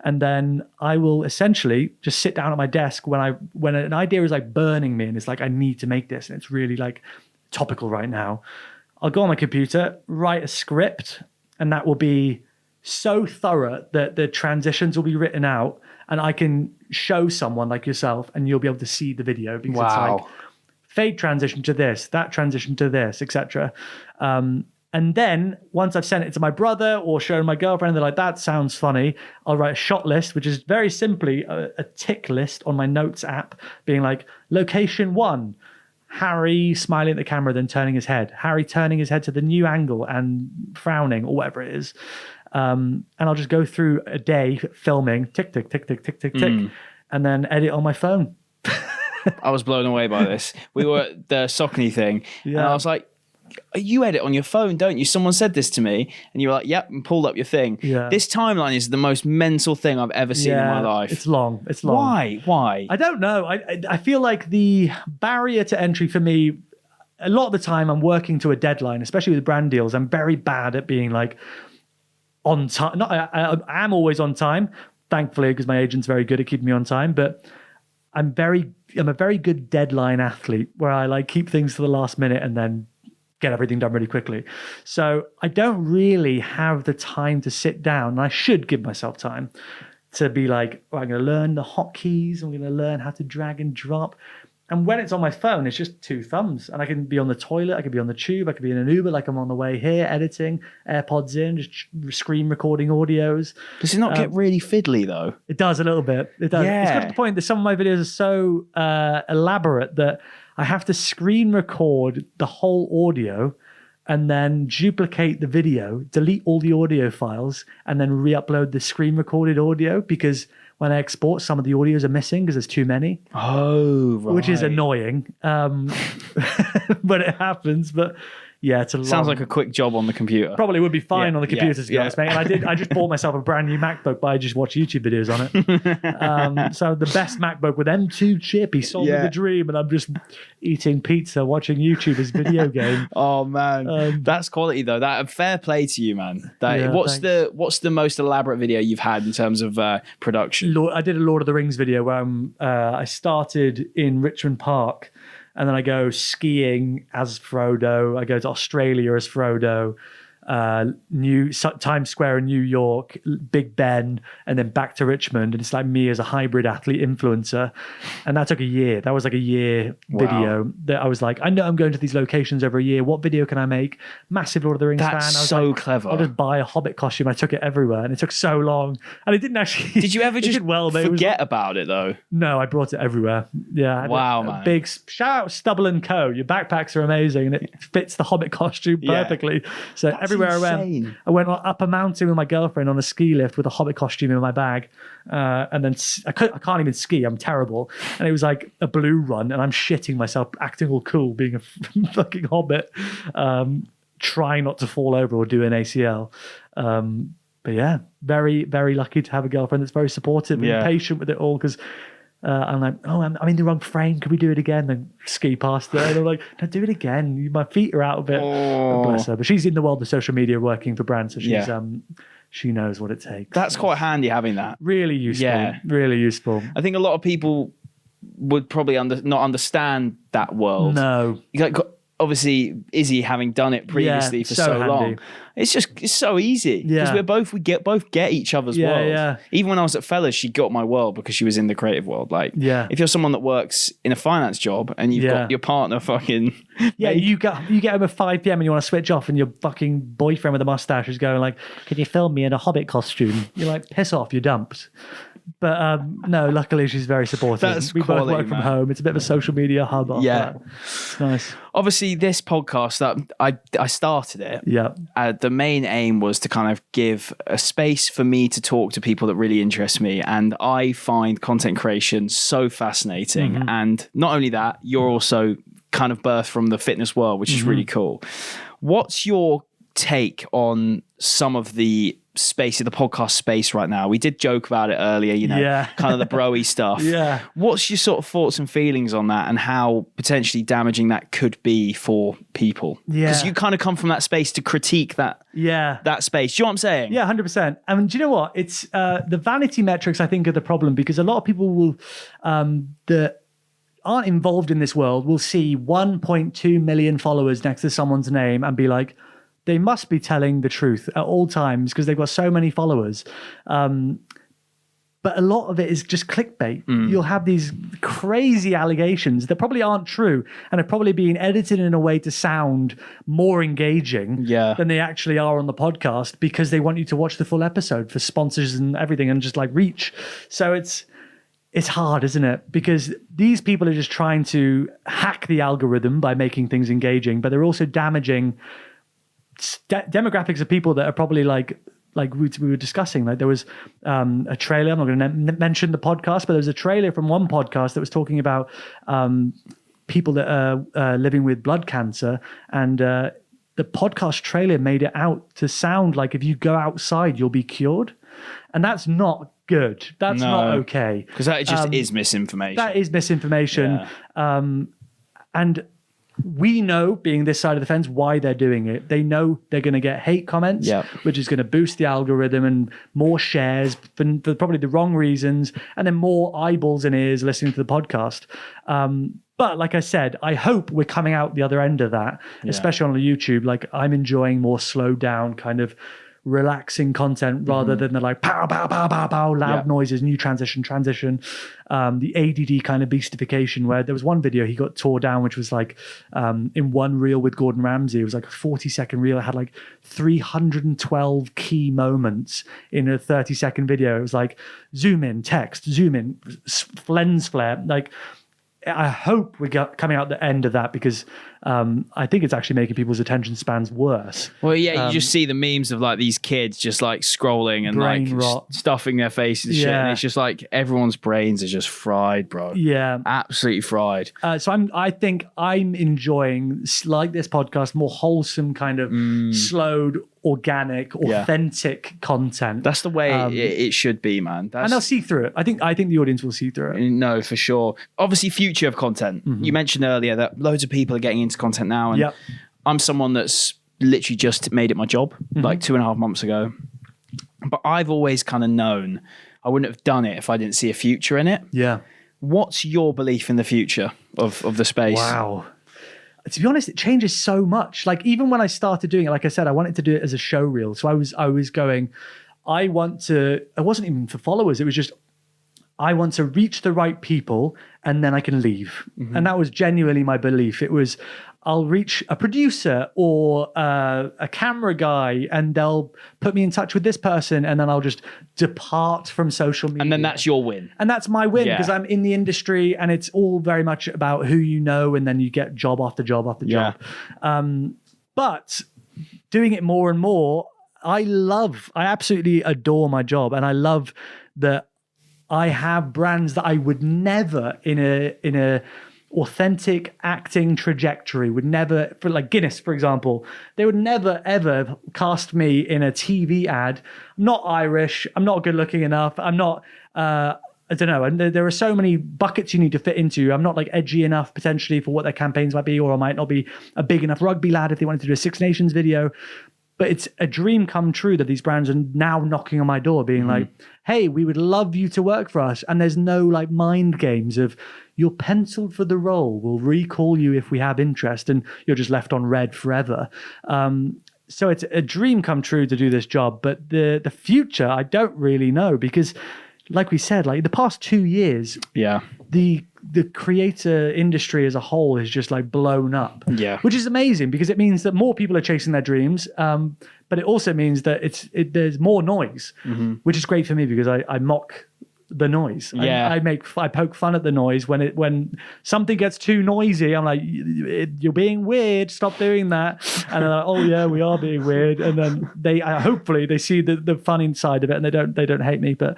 And then I will essentially just sit down at my desk when an idea is like burning me and it's like, I need to make this and it's really like topical right now. I'll go on my computer, write a script, and that will be so thorough that the transitions will be written out and I can show someone like yourself and you'll be able to see the video because it's like fade transition to this, that transition to this, etc. And then once I've sent it to my brother or shown my girlfriend, they're like, that sounds funny. I'll write a shot list, which is very simply a tick list on my notes app being like, location 1, Harry smiling at the camera, then turning his head. Harry turning his head to the new angle and frowning or whatever it is. And I'll just go through a day filming, tick, tick, tick, tick, tick, tick, tick, and then edit on my phone. I was blown away by this. We were at the Sockney thing, and I was like, you edit on your phone, don't you? Someone said this to me, and you were like, yep, and pulled up your thing. This timeline is the most mental thing I've ever seen in my life. It's long. Why? I don't know. I feel like the barrier to entry for me, a lot of the time I'm working to a deadline, especially with brand deals. I'm very bad at being like on time. I am always on time, thankfully, because my agent's very good at keeping me on time, but I'm a very good deadline athlete where I like keep things to the last minute and then get everything done really quickly. So I don't really have the time to sit down, and I should give myself time to be like, I'm going to learn the hotkeys. I'm going to learn how to drag and drop. And when it's on my phone, it's just 2 thumbs. And I can be on the toilet, I could be on the tube, I could be in an Uber, like I'm on the way here, editing, AirPods in, just screen recording audios. Does it not get really fiddly though? It does a little bit. It does. Yeah. It's got to the point that some of my videos are so elaborate that I have to screen record the whole audio and then duplicate the video, delete all the audio files, and then re-upload the screen recorded audio, because when I export, some of the audios are missing because there's too many. Oh, right. Which is annoying. But it happens. But yeah, it's a long... Sounds like a quick job on the computer. Probably would be fine on the computer, to be honest, mate. And I just bought myself a brand new MacBook, but I just watch YouTube videos on it. So the best MacBook with M2 chip, he sold me the dream, and I'm just eating pizza, watching YouTube as video game. Oh man, that's quality though. That fair play to you, man. What's the most elaborate video you've had in terms of production? I did a Lord of the Rings video where I started in Richmond Park. And then I go skiing as Frodo. I go to Australia as Frodo. Times Square in New York, Big Ben, and then back to Richmond. And it's like me as a hybrid athlete influencer. And that took a year. That was like a year video that I was like, I know I'm going to these locations every year. What video can I make? Massive Lord of the Rings fan. That's I was so like, clever. I'll just buy a Hobbit costume. I took it everywhere, and it took so long. And it didn't actually. Did you ever just forget about it though? No, I brought it everywhere. Yeah. Wow, man. man. Big shout out Stubble and Co. Your backpacks are amazing, and it fits the Hobbit costume perfectly. So everywhere I went up a mountain with my girlfriend on a ski lift with a Hobbit costume in my bag. And then I can't even ski. I'm terrible. And it was like a blue run, and I'm shitting myself, acting all cool, being a fucking Hobbit, trying not to fall over or do an ACL. But yeah, very, very lucky to have a girlfriend that's very supportive and patient with it all, because I'm like, I'm in the wrong frame. Could we do it again? Then ski past there. And I'm like, no, do it again. My feet are out of it. Oh. Bless her. But she's in the world of social media working for brands. So she's, she knows what it takes. That's quite handy having that. Really useful. Yeah. Really useful. I think a lot of people would probably not understand that world. No. Like, obviously, Izzy having done it previously for so long, it's so easy because we both get each other's world. Yeah. Even when I was at Fellas, she got my world because she was in the creative world. Like, if you're someone that works in a finance job and you've got your partner fucking you get home at 5 p.m. and you want to switch off, and your fucking boyfriend with a mustache is going like, "Can you film me in a Hobbit costume?" You're like, "Piss off, you're dumped." But no, luckily she's very supportive. We both work from home. It's a bit of a social media hub. It's nice. Obviously, this podcast that I started it. Yeah. The main aim was to kind of give a space for me to talk to people that really interest me, and I find content creation so fascinating. Mm-hmm. And not only that, you're also kind of birthed from the fitness world, which is really cool. What's your take on some of the space of the podcast space right now? We did joke about it earlier, kind of the broy stuff. Yeah. What's your sort of thoughts and feelings on that, and how potentially damaging that could be for people? Yeah. Because you kind of come from that space to critique that space. Do you know what I'm saying? Yeah, 100%. I mean, do you know what? It's the vanity metrics, I think, are the problem, because a lot of people will that aren't involved in this world will see 1.2 million followers next to someone's name and be like, they must be telling the truth at all times because they've got so many followers. But a lot of it is just clickbait. You'll have these crazy allegations that probably aren't true and are probably being edited in a way to sound more engaging than they actually are on the podcast, because they want you to watch the full episode for sponsors and everything and just like reach. So it's hard, isn't it? Because these people are just trying to hack the algorithm by making things engaging, but they're also damaging demographics of people that are probably like we were discussing. Like there was a trailer, I'm not going to mention the podcast, but there was a trailer from one podcast that was talking about people that are living with blood cancer, and the podcast trailer made it out to sound like if you go outside you'll be cured, and that's not good. That's not okay, because that just is misinformation. That is misinformation. And we know, being this side of the fence, why they're doing it. They know they're going to get hate comments, which is going to boost the algorithm, and more shares for probably the wrong reasons, and then more eyeballs and ears listening to the podcast. But like I said, I hope we're coming out the other end of that, especially on YouTube. Like, I'm enjoying more slowed down kind of relaxing content rather than the like pow, pow, pow, pow, pow, loud noises, new transition. The ADD kind of beastification where there was one video he got tore down, which was like in one reel with Gordon Ramsay. It was like a 40-second reel. It had like 312 key moments in a 30-second video. It was like zoom in, text, zoom in, lens flare. Like, I hope we got coming out the end of that because I think it's actually making people's attention spans worse. Well, yeah, you just see the memes of like these kids just like scrolling and brain like rot. Stuffing their faces and shit. And it's just like everyone's brains are just fried, bro. Yeah. Absolutely fried. So I think I'm enjoying, like this podcast, more wholesome kind of slowed, organic, authentic content. That's the way it should be, man. And they'll see through it. I think the audience will see through it. No, for sure. Obviously, future of content. You mentioned earlier that loads of people are getting into content now. And I'm someone that's literally just made it my job like 2.5 months ago. But I've always kind of known I wouldn't have done it if I didn't see a future in it. Yeah. What's your belief in the future of the space? Wow. To be honest, it changes so much. Like even when I started doing it, like I said, I wanted to do it as a showreel. So I was going, it wasn't even for followers. It was just, I want to reach the right people and then I can leave. And that was genuinely my belief. It was, I'll reach a producer or a camera guy and they'll put me in touch with this person and then I'll just depart from social media. And then that's your win. And that's my win because I'm in the industry and it's all very much about who you know and then you get job after job after job. But doing it more and more, I absolutely adore my job and I love that I have brands that I would never in a authentic acting trajectory would never, for like Guinness, for example, they would never ever cast me in a TV ad. I'm not Irish. I'm not good looking enough. I'm not, I don't know. And there are so many buckets you need to fit into. I'm not like edgy enough potentially for what their campaigns might be, or I might not be a big enough rugby lad if they wanted to do a Six Nations video. But it's a dream come true that these brands are now knocking on my door being like, hey, we would love you to work for us. And there's no like mind games of you're penciled for the role. We'll recall you if we have interest and you're just left on red forever. So it's a dream come true to do this job. But the future, I don't really know because like we said, like the past 2 years, the creator industry as a whole is just like blown up, which is amazing because it means that more people are chasing their dreams. But it also means that there's more noise, which is great for me because I mock the noise. I poke fun at the noise when something gets too noisy. I'm like, you're being weird. Stop doing that. And they're like, oh yeah, we are being weird. And then they hopefully they see the fun inside of it and they don't hate me. But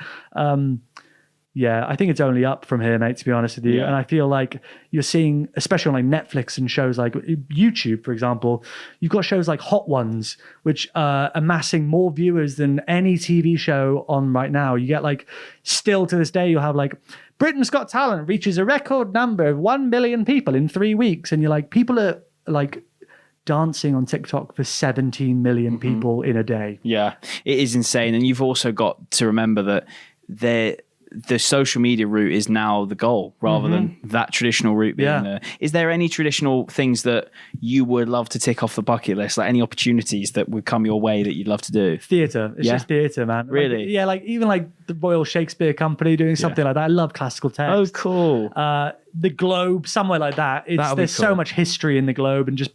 yeah, I think it's only up from here, mate, to be honest with you. And I feel like you're seeing, especially on like Netflix and shows like YouTube, for example, you've got shows like Hot Ones, which are amassing more viewers than any TV show on right now. You get like, still to this day, you'll have like, Britain's Got Talent reaches a record number of 1 million people in 3 weeks. And you're like, people are like dancing on TikTok for 17 million people in a day. Yeah, it is insane. And you've also got to remember that the social media route is now the goal rather than that traditional route being there. Is there any traditional things that you would love to tick off the bucket list? Like any opportunities that would come your way that you'd love to do? Theatre. It's just theatre, man. Really? Like, like even like the Royal Shakespeare Company doing something like that. I love classical text. Oh, cool. The Globe, somewhere like that. There's so much history in the Globe and just,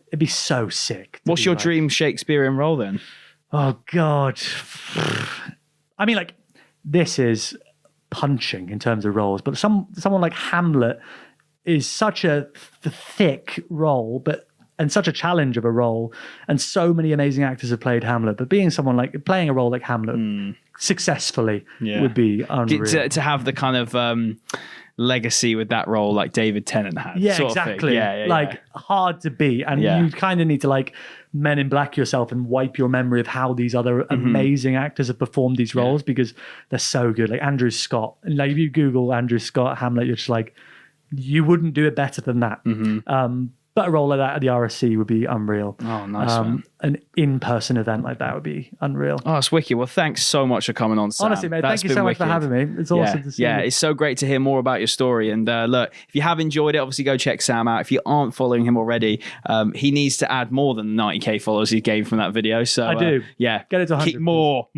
it'd be so sick. What's your dream Shakespearean role then? Oh, God. I mean, like, this is punching in terms of roles, but someone like Hamlet is such a thick role, and such a challenge of a role, and so many amazing actors have played Hamlet. But being someone like playing a role like Hamlet successfully would be unreal. To have the kind of legacy with that role like David Tennant had. Yeah, exactly. Hard to beat, and you kind of need to like Men in Black yourself and wipe your memory of how these other amazing actors have performed these roles because they're so good. Like Andrew Scott, and like if you Google Andrew Scott Hamlet, you're just like, you wouldn't do it better than that. But a role like that at the RSC would be unreal. Oh, nice, man. an in-person event like that would be unreal. Oh, it's wicked. Well, thanks so much for coming on, Sam. Honestly, mate, That's thank you so much for having me. It's awesome to see you. It's so great to hear more about your story. And look, if you have enjoyed it, obviously go check Sam out. If you aren't following him already, he needs to add more than 90k followers he gained from that video. So I do. Yeah. Get it to 100. Keep more.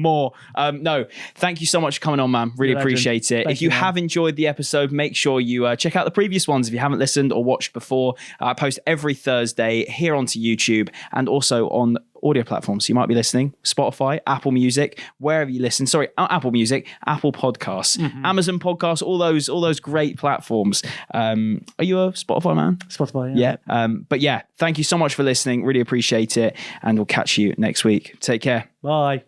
No, thank you so much for coming on, man. Really appreciate it. If you have enjoyed the episode, make sure you check out the previous ones if you haven't listened or watched before. I post every Thursday here onto YouTube and also on audio platforms. So you might be listening Spotify, Apple Music, wherever you listen. Sorry, Apple Music, Apple Podcasts, Amazon Podcasts, all those great platforms. Are you a Spotify man? Spotify, yeah. But yeah, thank you so much for listening. Really appreciate it. And we'll catch you next week. Take care. Bye.